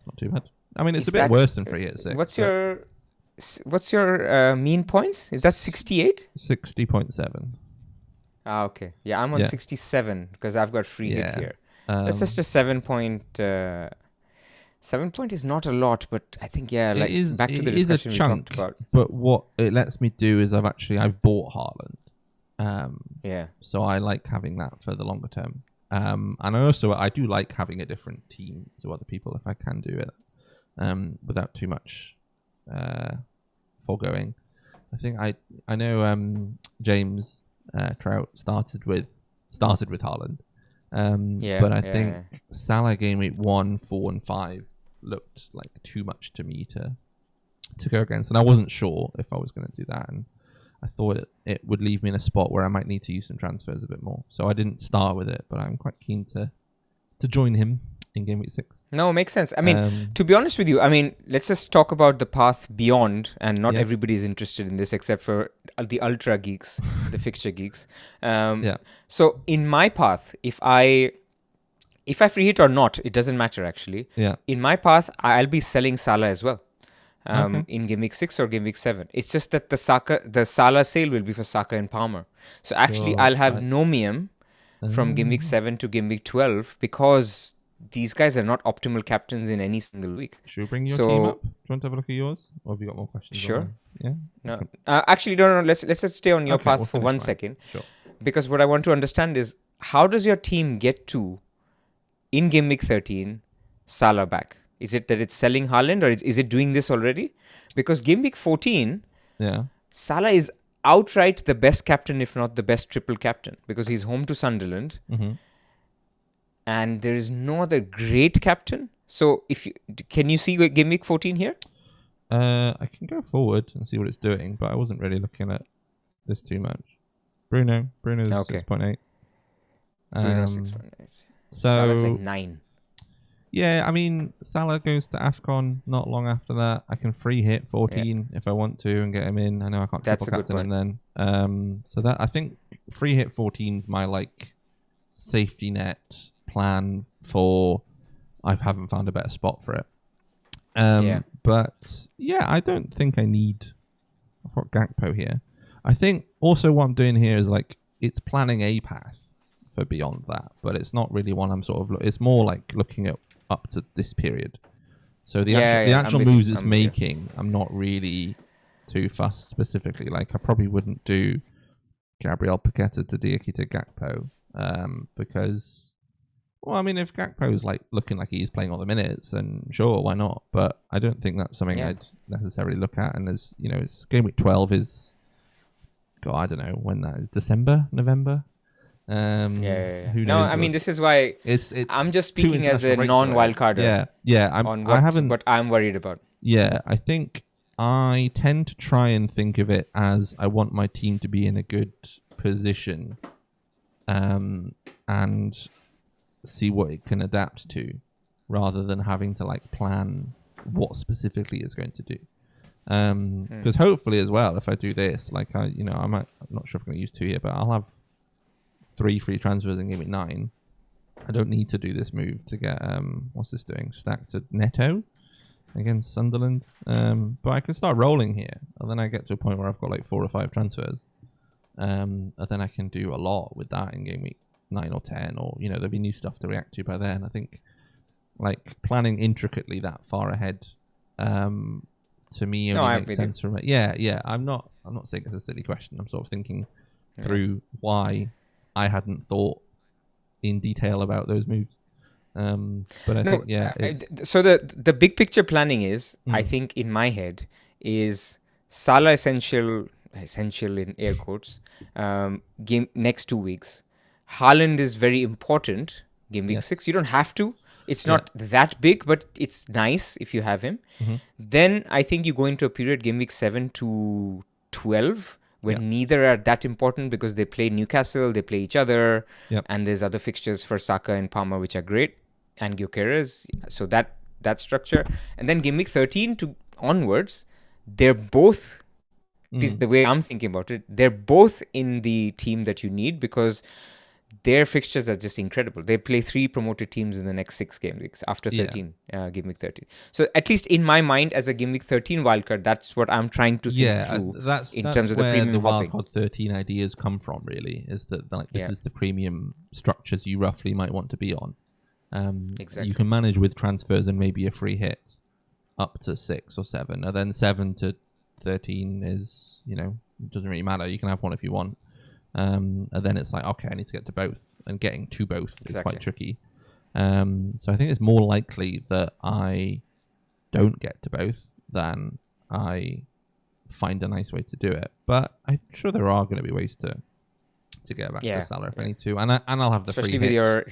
Not too bad. I mean, it's a bit worse than free hit 6. What's your mean points? Is that 68? 60.7. Ah, okay. Yeah, I'm on 67 because I've got free hit here. That's just a 7 point. 7 point is not a lot, but I think back to the discussion we talked about. But what it lets me do is I've bought Haaland. So I like having that for the longer term. And I do like having a different team to other people if I can do it without too much foregoing. I think I know James Trout started with Haaland. But I think Salah game week 1, 4, and 5 looked like too much to me to go against, and I wasn't sure if I was going to do that, and I thought it would leave me in a spot where I might need to use some transfers a bit more. So I didn't start with it, but I'm quite keen to join him in game week 6. No, it makes sense. I mean, to be honest with you, let's just talk about the path beyond, and not everybody is interested in this except for the ultra geeks, the fixture geeks. So in my path, if I free hit or not, it doesn't matter actually. Yeah. In my path, I'll be selling Salah as well. In game week 6 or game week 7. It's just that the Salah sale will be for Saka and Palmer. So actually, I'll have Nomium from game week 7 to game week 12 because these guys are not optimal captains in any single week. Should we bring your team up? Do you want to have a look at yours? Or have you got more questions? Sure. Yeah? No. Actually, no. Let's just stay on your path for 1 second. Sure. Because what I want to understand is, how does your team get to, in game week 13, Salah back? Is it that it's selling Haaland or is it doing this already? Because game week 14, Salah is outright the best captain, if not the best triple captain, because he's home to Sunderland. Mm-hmm. And there is no other great captain. So can you see game week 14 here? I can go forward and see what it's doing, but I wasn't really looking at this too much. Bruno's 6.8. Bruno's 6.8. So Salah's like 9. Yeah, I mean, Salah goes to AFCON not long after that. I can free hit 14 if I want to and get him in. I know I can't triple captain him then. So that I think free hit 14 is my like safety net plan for I haven't found a better spot for it. But yeah, I don't think I need. I've got Gakpo here. I think also what I'm doing here is like it's planning a path for beyond that, but it's not really one I'm sort of. It's more like looking at up to this period. So the actual moves it's making, I'm not really too fussed specifically. Like I probably wouldn't do Gabriel Paqueta to Diakite Gakpo because, well, I mean, if Gakpo's like looking like he's playing all the minutes, then sure, why not? But I don't think that's something I'd necessarily look at. And as you know, it's game week 12 is, God, I don't know when that is, December, November. Who knows? No, I mean, this is why it's I'm just speaking as a non-wildcarder. I haven't. What I'm worried about. Yeah, I think I tend to try and think of it as I want my team to be in a good position, and see what it can adapt to, rather than having to like plan what specifically it's going to do. Because hopefully as well, if I do this, like I'm not sure if I'm going to use 2 here, but I'll have 3 free transfers in game week 9. I don't need to do this move to get what's this doing? Stack to Neto against Sunderland. But I can start rolling here, and then I get to a point where I've got like 4 or 5 transfers. And then I can do a lot with that in game week 9 or 10, or there'll be new stuff to react to by then. I think like planning intricately that far ahead to me only makes sense from it. Yeah. I'm not saying it's a silly question. I'm sort of thinking through why I hadn't thought in detail about those moves. But I think so the big picture planning is I think in my head is Salah essential in air quotes game next 2 weeks. Haaland is very important game week 6. You don't have to. It's not that big, but it's nice if you have him. Then I think you go into a period game week 7 to 12 when neither are that important because they play Newcastle, they play each other, and there's other fixtures for Saka and Palmer which are great, and Gyökeres. So that structure. And then game week 13 to onwards, they're both, the way I'm thinking about it, they're both in the team that you need because their fixtures are just incredible. They play 3 promoted teams in the next 6 game weeks after 13, game week 13. So at least in my mind, as a game week 13 wildcard, that's what I'm trying to think through that's terms of the premium hopping. Wildcard 13 ideas come from, really, is that like this is the premium structures you roughly might want to be on. Exactly. You can manage with transfers and maybe a free hit up to 6 or 7, and then 7 to 13 is, it doesn't really matter. You can have one if you want. And then it's like, okay, I need to get to both, and getting to both is quite tricky. So I think it's more likely that I don't get to both than I find a nice way to do it. But I'm sure there are going to be ways to get back to Salah if I need to, and I'll have the especially free hit.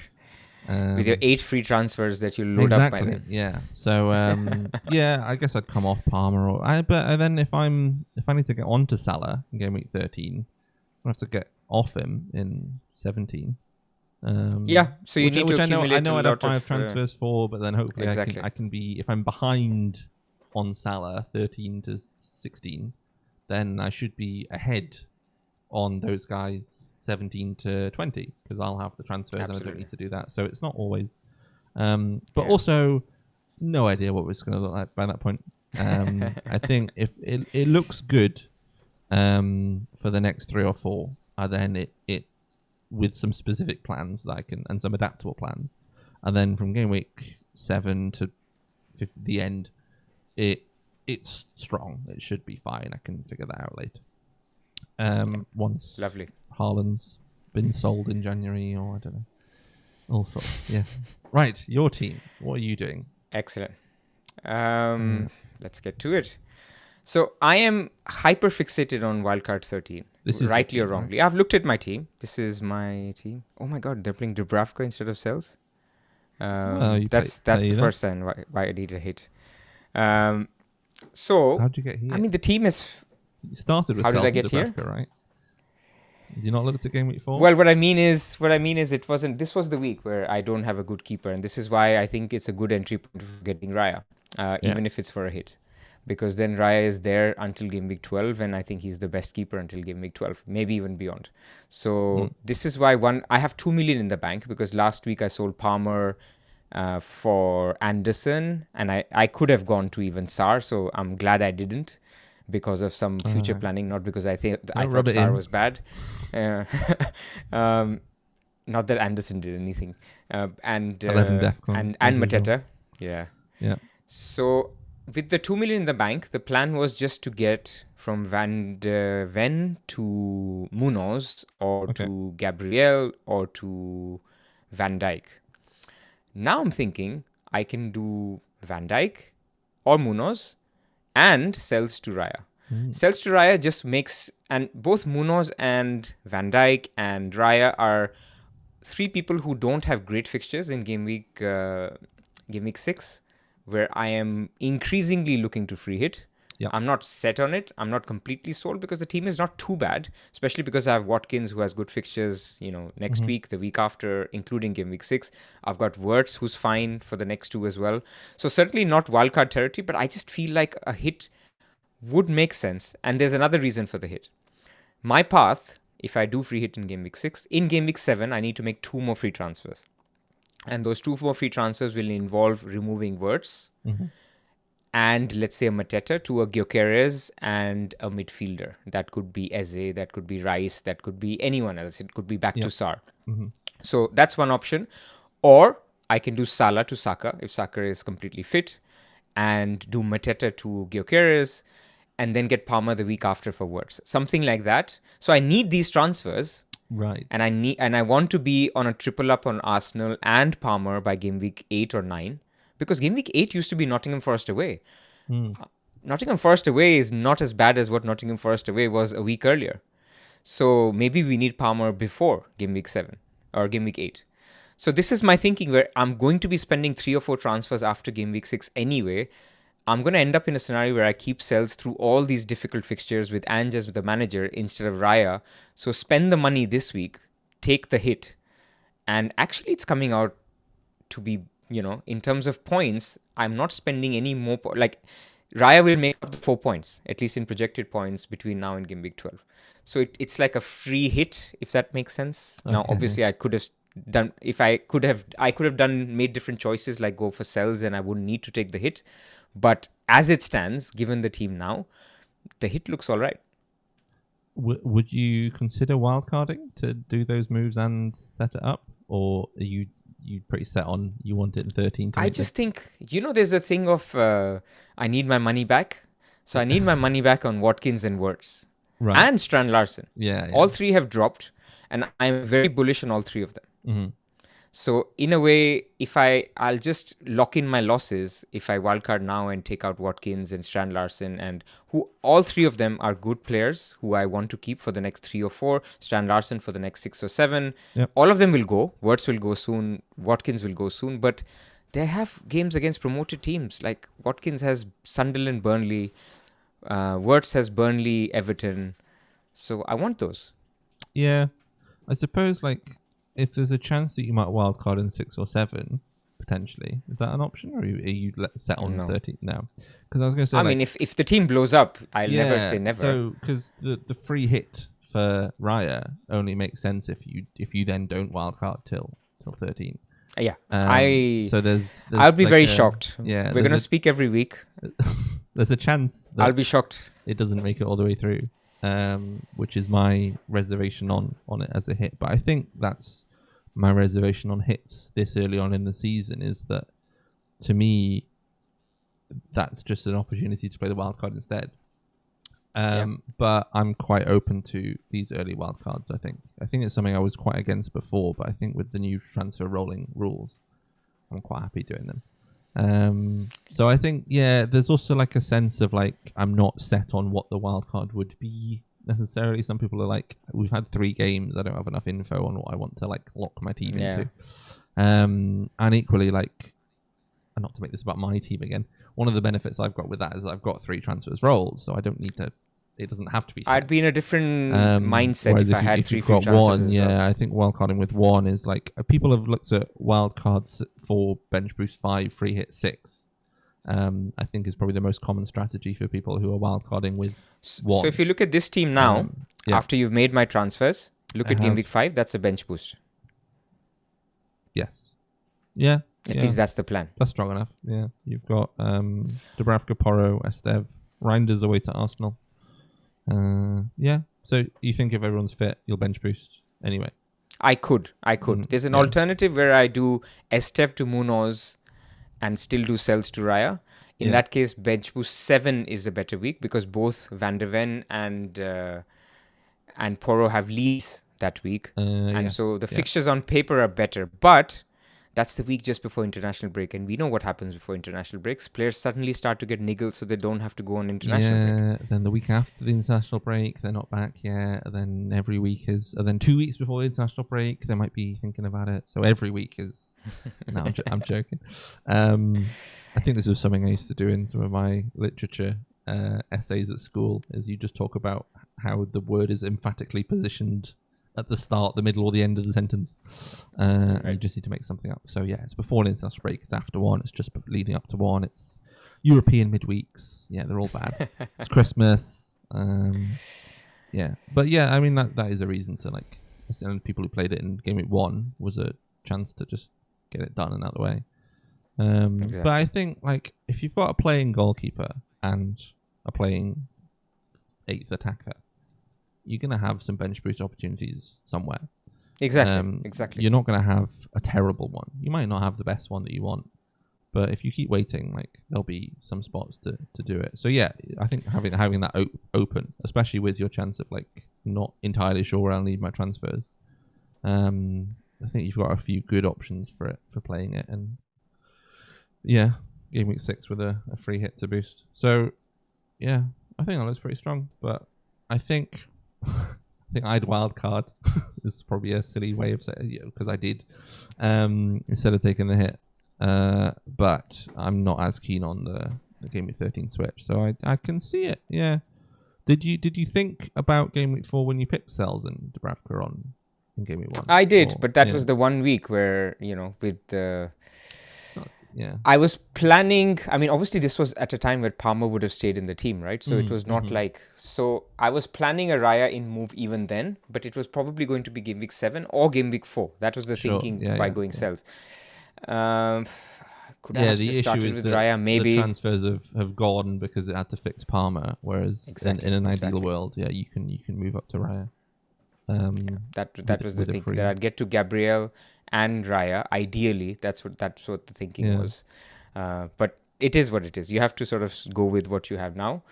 With your 8 free transfers that you load up by then. Yeah. So I guess I'd come off Palmer, but then if I need to get onto Salah in game week 13. I have to get off him in 17. So you need to accumulate. I know I'd have 5 transfers for, but then hopefully I can be, if I'm behind on Salah 13 to 16, then I should be ahead on those guys 17 to 20 because I'll have the transfers and I don't need to do that. So it's not always, but also no idea what it's going to look like by that point. I think if it looks good. For the next 3 or 4, and then it with some specific plans that I can, and some adaptable plans, and then from game week 7 to the end, it's strong. It should be fine. I can figure that out later. Once lovely Haaland's been sold in January, or I don't know, all sorts. Yeah, right. Your team. What are you doing? Excellent. Let's get to it. So I am hyper fixated on Wildcard 13, rightly or wrongly. Right? I've looked at my team. This is my team. Oh my God, they're playing Dubravka instead of Sels. That's the first sign why I need a hit. So how'd you get here? I mean, the team is. You started with. How Sels did I get Dubravka, here? Right. Did you not look at Gameweek 4? Well, what I mean is, it wasn't. This was the week where I don't have a good keeper, and this is why I think it's a good entry point for getting Raya, even if it's for a hit, because then Raya is there until game week 12, and I think he's the best keeper until game week 12, maybe even beyond. So this is why I have 2 million in the bank, because last week I sold Palmer for Anderson, and I could have gone to even Sar, so I'm glad I didn't, because of some future planning, not because I thought Sar was bad. Not that Anderson did anything. And Mateta. Yeah. So with the 2 million in the bank, the plan was just to get from Van de Ven to Munoz, or to Gabriel, or to Van Dijk. Now I'm thinking I can do Van Dijk or Munoz and sells to Raya. Sells to Raya just makes, and both Munoz and Van Dijk and Raya are 3 people who don't have great fixtures in game week 6, where I am increasingly looking to free hit. I'm not set on it. I'm not completely sold, because the team is not too bad, especially because I have Watkins, who has good fixtures, next week, the week after, including game week 6. I've got Wirtz, who's fine for the next 2 as well. So certainly not wildcard territory, but I just feel like a hit would make sense. And there's another reason for the hit. My path, if I do free hit in game week 6, in game week 7, I need to make 2 more free transfers. And those 2 more free transfers will involve removing Wirtz and, let's say, a Mateta to a Gyökeres and a midfielder. That could be Eze, that could be Rice, that could be anyone else. It could be back to Sar. So that's one option. Or I can do Salah to Saka, if Saka is completely fit, and do Mateta to Gyökeres, and then get Palmer the week after for Wirtz. Something like that. So I need these transfers. Right. And I want to be on a triple up on Arsenal and Palmer by game week 8 or 9. Because game week 8 used to be Nottingham Forest away. Nottingham Forest away is not as bad as what Nottingham Forest away was a week earlier. So maybe we need Palmer before game week 7 or game week 8. So this is my thinking, where I'm going to be spending 3 or 4 transfers after game week 6 anyway. I'm going to end up in a scenario where I keep sells through all these difficult fixtures with Anges with the manager instead of Raya. So spend the money this week, take the hit. And actually it's coming out to be, in terms of points, I'm not spending any more. Raya will make up the 4 points, at least in projected points, between now and game week 12. So it's like a free hit, if that makes sense. Okay. Now, obviously, I could have made different choices, like go for sells, and I wouldn't need to take the hit. But as it stands, given the team now, the hit looks all right. Would you consider wildcarding to do those moves and set it up? Or are you pretty set on you want it in 13? I just think, there's a thing of I need my money back. So I need my money back on Watkins and Wirtz. Right. And Strand Larsen. Yeah. All 3 have dropped, and I'm very bullish on all 3 of them. So in a way, I'll just lock in my losses if I wildcard now and take out Watkins and Strand Larsen, and who all 3 of them are good players who I want to keep for the next 3 or 4. Strand Larsen for the next 6 or 7. Yep. All of them will go. Wirtz will go soon. Watkins will go soon. But they have games against promoted teams. Like Watkins has Sunderland, Burnley. Wirtz has Burnley, Everton. So I want those. Yeah. I suppose, if there's a chance that you might wildcard in 6 or 7, potentially, is that an option, or are you set on 13 now? Because I was going to say, I mean, if the team blows up, I'll never say never. So because the free hit for Raya only makes sense if you then don't wildcard till 13. Yeah, so there's I'll be very shocked. Yeah, we're going to speak every week. There's a chance that I'll be shocked it doesn't make it all the way through. Which is my reservation on it as a hit. But I think that's my reservation on hits this early on in the season, is that, to me, that's just an opportunity to play the wildcard instead. But I'm quite open to these early wildcards, I think. I think it's something I was quite against before, but I think with the new transfer rolling rules, I'm quite happy doing them. So I think, there's also a sense of I'm not set on what the wildcard would be necessarily. Some people are like, we've had 3 games, I don't have enough info on what I want to lock my team into. And equally, and not to make this about my team again, one of the benefits I've got with that is I've got 3 transfers rolled, so I don't need to it doesn't have to be. I'd be in a different mindset whereas if I had if 3 you've free got transfers one, as yeah, well. I think wildcarding with one is like people have looked at wildcards for bench boost 5, free hit 6. I think is probably the most common strategy for people who are wildcarding with one. So if you look at this team now, after you've made my transfers, look at Gameweek 5. That's a bench boost. Yes. Yeah. At least that's the plan. That's strong enough. Yeah. You've got Dubravka, Porro, Estev, Reinders away to Arsenal. Yeah. So you think if everyone's fit, you'll bench boost anyway? I could. There's an alternative where I do Estev to Munoz and still do Sells to Raya. In that case, bench boost 7 is a better week because both Van der Ven and Porro have leads that week. So the fixtures on paper are better. But that's the week just before international break. And we know what happens before international breaks. Players suddenly start to get niggles so they don't have to go on international break. Then the week after the international break, they're not back yet. Then every week is... then 2 weeks before the international break, they might be thinking about it. So every week is... No, I'm joking. I think this was something I used to do in some of my literature essays at school, is you just talk about how the word is emphatically positioned at the start, the middle, or the end of the sentence. And you just need to make something up. So yeah, it's before an international break, it's after one, it's just leading up to one, it's European midweeks. Yeah, they're all bad. It's Christmas. Yeah. But yeah, I mean, that is a reason to like, and people who played it in Gameweek 1 was a chance to just get it done and out of the way. But I think like if you've got a playing goalkeeper and a playing 8th attacker, you're going to have some bench boost opportunities somewhere. Exactly. You're not going to have a terrible one. You might not have the best one that you want, but if you keep waiting, like there'll be some spots to do it. So yeah, I think having that open, especially with your chance of like not entirely sure where I'll need my transfers. I think you've got a few good options for playing it, and yeah, Gameweek 6 with a free hit to boost. So yeah, I think that looks pretty strong. But I think I'd wildcard. This is probably a silly way of saying it because I did instead of taking the hit. But I'm not as keen on the Gameweek 13 switch, so I can see it. Yeah. Did you think about Gameweek 4 when you picked Sells and Dubravka on in Gameweek 1? I did, but that was the 1 week where with the. Yeah. I was planning. I mean, obviously, this was at a time where Palmer would have stayed in the team, right? So it was not like. So I was planning a Raya in move even then, but it was probably going to be Gameweek 7 or Gameweek 4. That was the thinking by going Sells. Could I have just started with Raya? Maybe the transfers have gone because it had to fix Palmer, whereas in an ideal world, you can move up to Raya. That was the thinking, that I'd get to Gabriel and Raya. Ideally, that's what the thinking was. But it is what it is. You have to sort of go with what you have now.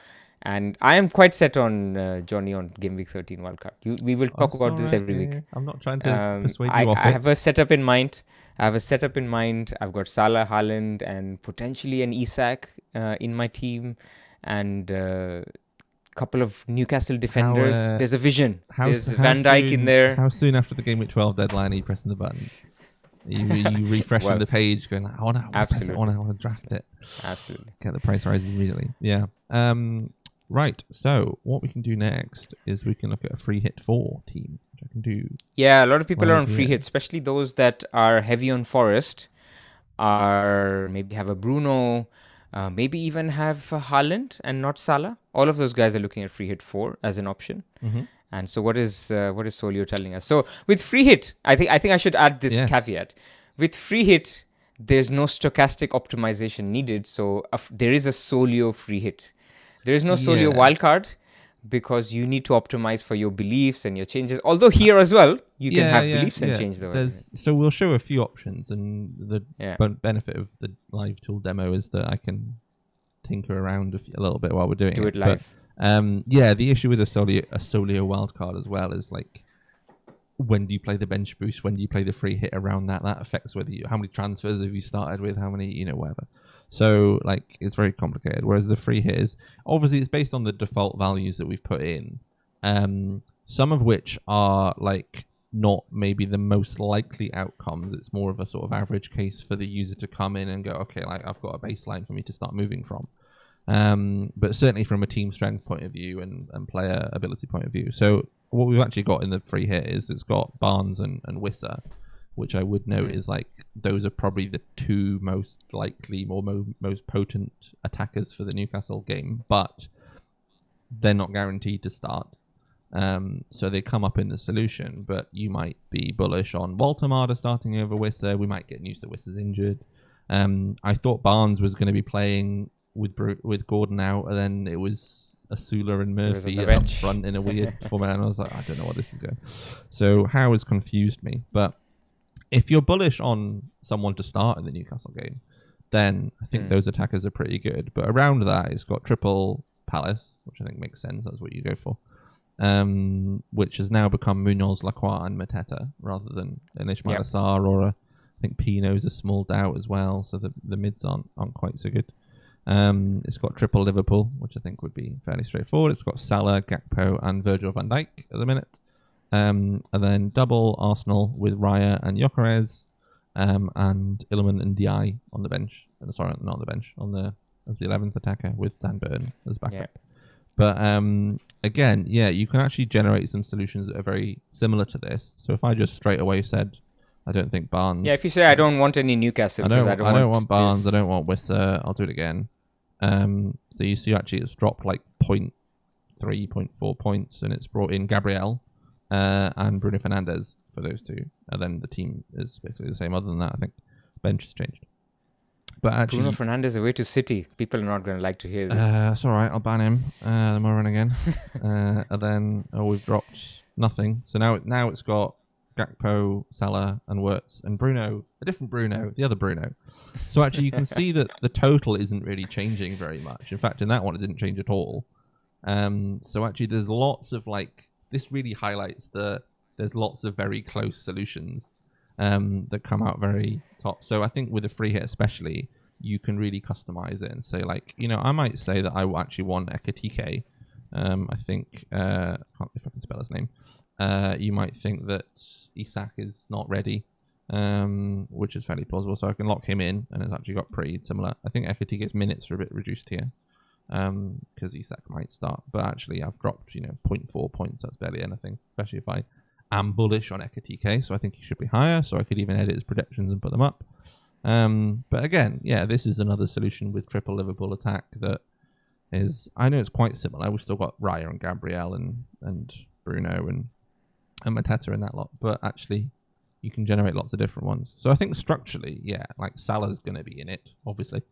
And I am quite set on Jonny on Gameweek 13 wildcard. We will talk about this every week. I'm not trying to persuade you off it. I have a setup in mind. I've got Salah, Haaland, and potentially an Isak in my team, and a couple of Newcastle defenders. There's a vision. There's Van Dijk in there. How soon after the Gameweek 12 deadline are you pressing the button? You refreshing the page, going, I want to draft it. Absolutely. Get the price rises immediately. Yeah. Right. So what we can do next is we can look at a free hit 4 team, which I can do. Yeah, a lot of people are on free hit, especially those that are heavy on Forest, maybe have a Bruno, maybe even have Haaland and not Salah. All of those guys are looking at free hit 4 as an option. Mm-hmm. And so what is Solio telling us? So with free hit, I think I should add this caveat. With free hit, there's no stochastic optimization needed. So there is a Solio free hit. There is no Solio wildcard because you need to optimize for your beliefs and your changes. Although here as well, you can have beliefs and change them. So we'll show a few options, and the benefit of the live tool demo is that I can tinker around a little bit while we're doing it. Do it live. But, the issue with a Solio wildcard as well is like, when do you play the bench boost? When do you play the free hit around that? That affects how many transfers have you started with, how many, whatever. So, like, it's very complicated. Whereas the free hit is, obviously, it's based on the default values that we've put in. Some of which are, like, not maybe the most likely outcomes. It's more of a sort of average case for the user to come in and go, okay, like, I've got a baseline for me to start moving from. But certainly from a team strength point of view and player ability point of view. So what we've actually got in the free hit is it's got Barnes and Wissa, which I would note is like those are probably the two most likely or most potent attackers for the Newcastle game, but they're not guaranteed to start. So they come up in the solution, but you might be bullish on Walter starting over Wissa. We might get news that Wissa's injured. I thought Barnes was going to be playing with Gordon out, and then it was Asula and Murphy up front in a weird format, and I was like, I don't know what this is going. So Howe has confused me. But if you're bullish on someone to start in the Newcastle game, then I think those attackers are pretty good. But around that, it's got triple Palace, which I think makes sense. That's what you go for. Which has now become Munoz, Lacroix, and Mateta rather than Anish Malasar or I think Pino's a small doubt as well. So the mids aren't quite so good. It's got triple Liverpool, which I think would be fairly straightforward. It's got Salah, Gakpo, and Virgil van Dijk at the minute. And then double Arsenal with Raya and Gyökeres, and Ilman and Diaye on the bench. Sorry, not on the bench, as the 11th attacker with Dan Burn as backup. Yeah. But again, you can actually generate some solutions that are very similar to this. So if I just straight away said, I don't think Barnes... Yeah, if you say I don't want any Newcastle... I don't want Barnes, I don't want Wissa, I'll do it again. So you see actually it's dropped like 0.3, 0.4 points, and it's brought in Gabriel and Bruno Fernandes for those two. And then the team is basically the same. Other than that, I think bench has changed. But actually, Bruno Fernandes away to City. People are not going to like to hear this. That's all right. I'll ban him. Then we'll run again. And then we've dropped nothing. So now it's got Gakpo, Salah, and Wirtz, and Bruno, a different Bruno, the other Bruno. So actually, you can see that the total isn't really changing very much. In fact, in that one, it didn't change at all. So actually, there's lots of this really highlights there's lots of very close solutions that come out very top. So I think with a free hit especially, you can really customize it and say I might say that I actually want Ekatike. I think, I can't if I can spell his name. You might think that Isak is not ready, which is fairly plausible. So I can lock him in, and it's actually got pretty similar. I think Ekatike's minutes are a bit reduced here because Isak might start. But actually, I've dropped 0.4 points. That's barely anything, especially if I am bullish on Ekatike. So I think he should be higher. So I could even edit his predictions and put them up. But again, this is another solution with triple Liverpool attack that is. I know it's quite similar. We've still got Raya and Gabriel and Bruno and Mateta in that lot, but actually you can generate lots of different ones. So I think structurally, Salah's going to be in it, obviously.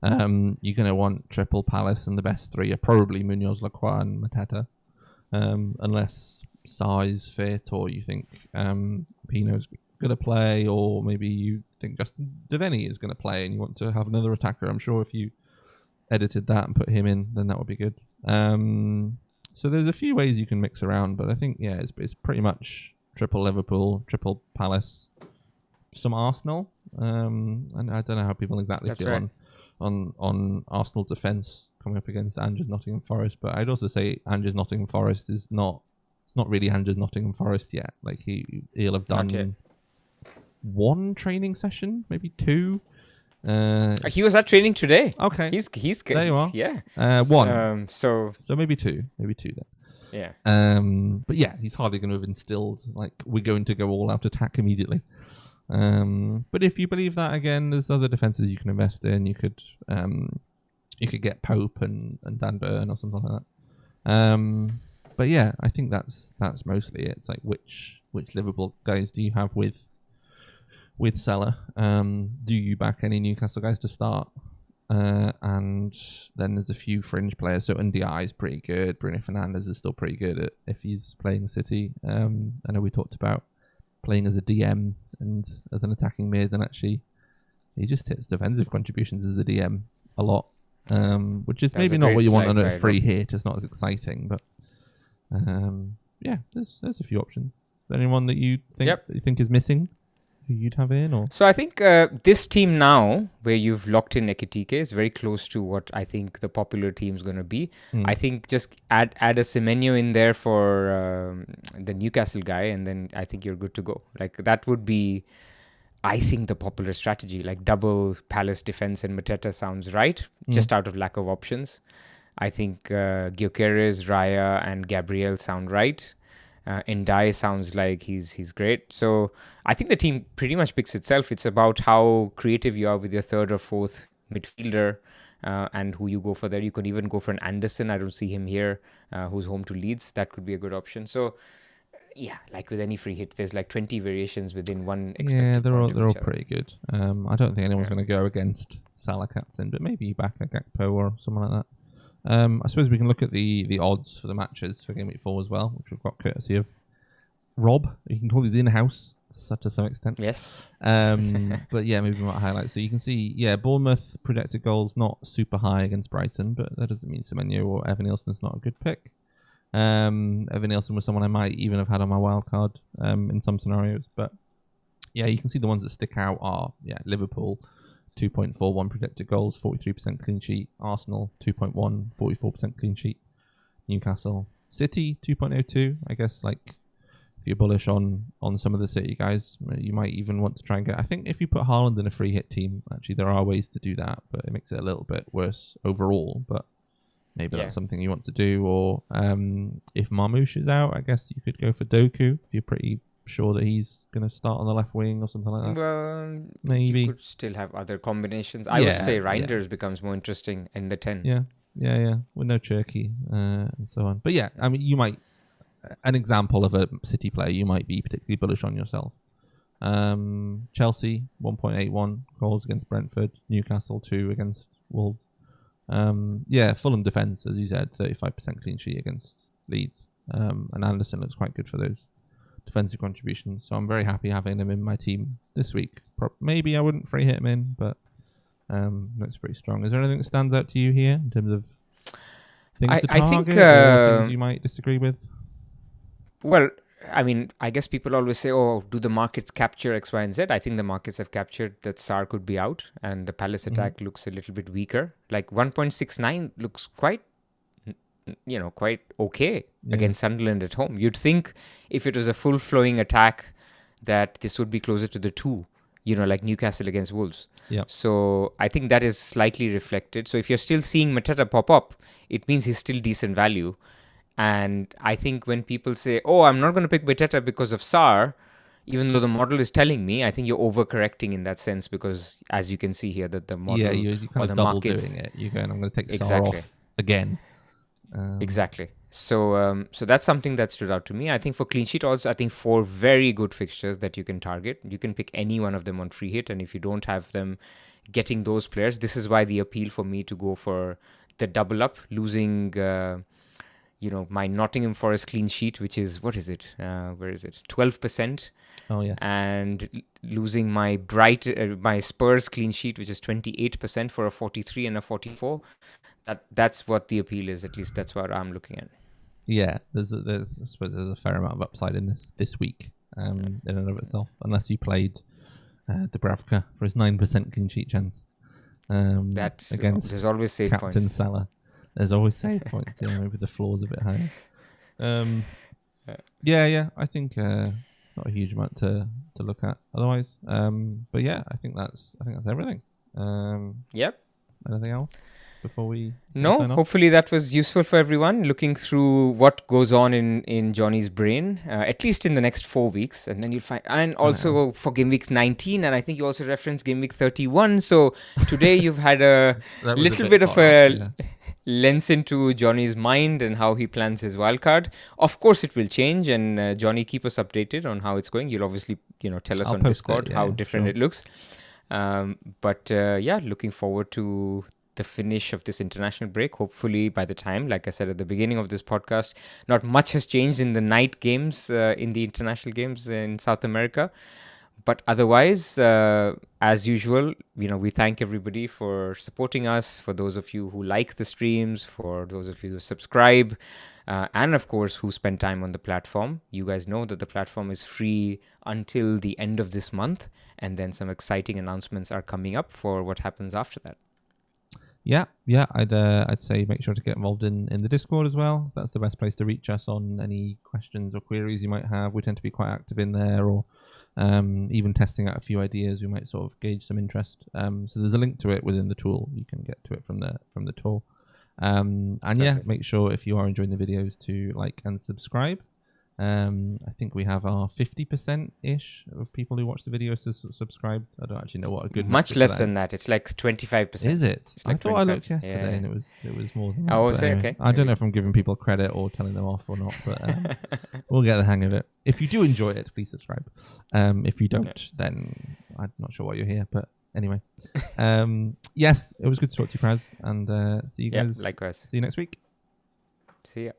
You're going to want triple Palace, and the best three are probably Munoz, Lacroix, and Mateta, unless Sarr is fit, or you think Pino's going to play, or maybe you think Justin Devaney is going to play and you want to have another attacker. I'm sure if you edited that and put him in, then that would be good. So there's a few ways you can mix around, but I think, it's pretty much triple Liverpool, triple Palace, some Arsenal. And I don't know how people exactly feel on Arsenal defence coming up against Angers Nottingham Forest, but I'd also say Angers Nottingham Forest it's not really Angers Nottingham Forest yet. He'll have done one training session, maybe two. He was at training today. Okay, he's good. There you are. Yeah. One. So maybe two then. Yeah. But he's hardly going to have instilled we're going to go all out attack immediately. But if you believe that, again, there's other defenses you can invest in. You could get Pope and Dan Burn or something like that. But I think that's mostly it. It's which Liverpool guys do you have with Salah? Do you back any Newcastle guys to start? And then there's a few fringe players. So Ndiaye is pretty good. Bruno Fernandes is still pretty good if he's playing City. I know we talked about playing as a DM and as an attacking mid, and actually he just hits defensive contributions as a DM a lot, which is maybe not what you want on a free hit. It's not as exciting, but there's a few options. Is there anyone that you think is missing? Who you'd have in? Or? So I think this team now, where you've locked in Ekatike, is very close to what I think the popular team is going to be. I think just add a Semenyo in there for the Newcastle guy, and then I think you're good to go. That would be I think the popular strategy, like double Palace defense and Mateta, sounds right, just out of lack of options. I think Gyökeres, Raya, and Gabriel sound right. Ndai sounds like he's great. So I think the team pretty much picks itself. It's about how creative you are with your third or fourth midfielder and who you go for there. You could even go for an Anderson. I don't see him here, who's home to Leeds. That could be a good option. So yeah, like with any free hit, there's like 20 variations within one expected Yeah, they're point all pretty good. I don't think anyone's going to go against Salah captain, but maybe back a Gakpo or someone like that. I suppose we can look at the odds for the matches for Game Week 4 as well, which we've got courtesy of Rob. You can call these in-house to some extent. Yes. But yeah, maybe we might highlight. So you can see, Bournemouth projected goals not super high against Brighton, but that doesn't mean Semenyo or Evan Nielsen's not a good pick. Evan Nielsen was someone I might even have had on my wild card in some scenarios. But yeah, you can see the ones that stick out are Liverpool, 2.41 projected goals, 43% clean sheet. Arsenal, 2.1, 44% clean sheet. Newcastle. City, 2.02. I guess like if you're bullish on some of the City guys, you might even want to try and get... I think if you put Haaland in a free hit team, actually there are ways to do that, but it makes it a little bit worse overall. But maybe that's something you want to do. Or if Marmoush is out, I guess you could go for Doku if you're pretty sure that he's going to start on the left wing or something like that. Well, maybe you could still have other combinations. I would say Reinders becomes more interesting in the 10. Yeah, with no Cherky and so on. But yeah, I mean, you might... An example of a City player you might be particularly bullish on yourself. Chelsea, 1.81 goals against Brentford. Newcastle, 2 against Wolves. Fulham defence, as you said, 35% clean sheet against Leeds. And Anderson looks quite good for those defensive contributions. So I'm very happy having him in my team this week. Maybe I wouldn't free hit him in, but looks pretty strong. Is there anything that stands out to you here in terms of things to target, I think, or things you might disagree with? Well, I mean, I guess people always say, oh, do the markets capture X, Y, and Z? I think the markets have captured that Sarr could be out and the Palace attack looks a little bit weaker. Like 1.69 looks quite okay against Sunderland at home. You'd think if it was a full-flowing attack that this would be closer to the 2, like Newcastle against Wolves. Yeah. So I think that is slightly reflected. So if you're still seeing Mateta pop up, it means he's still decent value. And I think when people say, oh, I'm not going to pick Mateta because of Sarr, even though the model is telling me, I think you're overcorrecting in that sense because, as you can see here, that the model you're kind of double doing it. You're going, I'm going to take Sarr off again. Exactly. So that's something that stood out to me. I think for clean sheet odds, I think 4 very good fixtures that you can target. You can pick any one of them on free hit, and if you don't have them getting those players, this is why the appeal for me to go for the double up, losing... my Nottingham Forest clean sheet, which is, what is it? Where is it? 12%. Oh, yeah. And losing my my Spurs clean sheet, which is 28% for a 43 and a 44. That's what the appeal is. At least that's what I'm looking at. Yeah, I suppose there's a fair amount of upside in this week in and of itself, unless you played Dubravka for his 9% clean sheet chance. Against there's always save Captain points. Salah. There's always save points. Maybe the floor's a bit higher. I think not a huge amount to look at otherwise. But yeah, I think that's everything. Yep. Anything else before we? No. Hopefully that was useful for everyone. Looking through what goes on in Johnny's brain, at least in the next 4 weeks, and then you'll find. And also for Game Week 19, and I think you also referenced Game Week 31. So today you've had a little bit of a lens into Johnny's mind and how he plans his wildcard. Of course, it will change, and Johnny, keep us updated on how it's going. You'll obviously, tell us on Discord how different it looks. But looking forward to the finish of this international break. Hopefully, by the time, like I said at the beginning of this podcast, not much has changed in the night games, in the international games in South America. But otherwise, as usual, we thank everybody for supporting us, for those of you who like the streams, for those of you who subscribe, and of course, who spend time on the platform. You guys know that the platform is free until the end of this month, and then some exciting announcements are coming up for what happens after that. Yeah, I'd say make sure to get involved in the Discord as well. That's the best place to reach us on any questions or queries you might have. We tend to be quite active in there, or even testing out a few ideas. We might sort of gauge some interest. So there's a link to it within the tool. You can get to it from the tool. And yeah, make sure if you are enjoying the videos to like and subscribe. I think we have our 50%-ish of people who watch the videos subscribed. I don't actually know what a good much less than that. It's like 25%. Is it? Like I thought I looked yesterday and it was more than that. Oh, was it? Okay. I don't know if I'm giving people credit or telling them off or not, but we'll get the hang of it. If you do enjoy it, please subscribe. If you don't, then I'm not sure why you're here, but anyway. Yes, it was good to talk to you, Pras, and see you guys. Likewise. See you next week. See ya.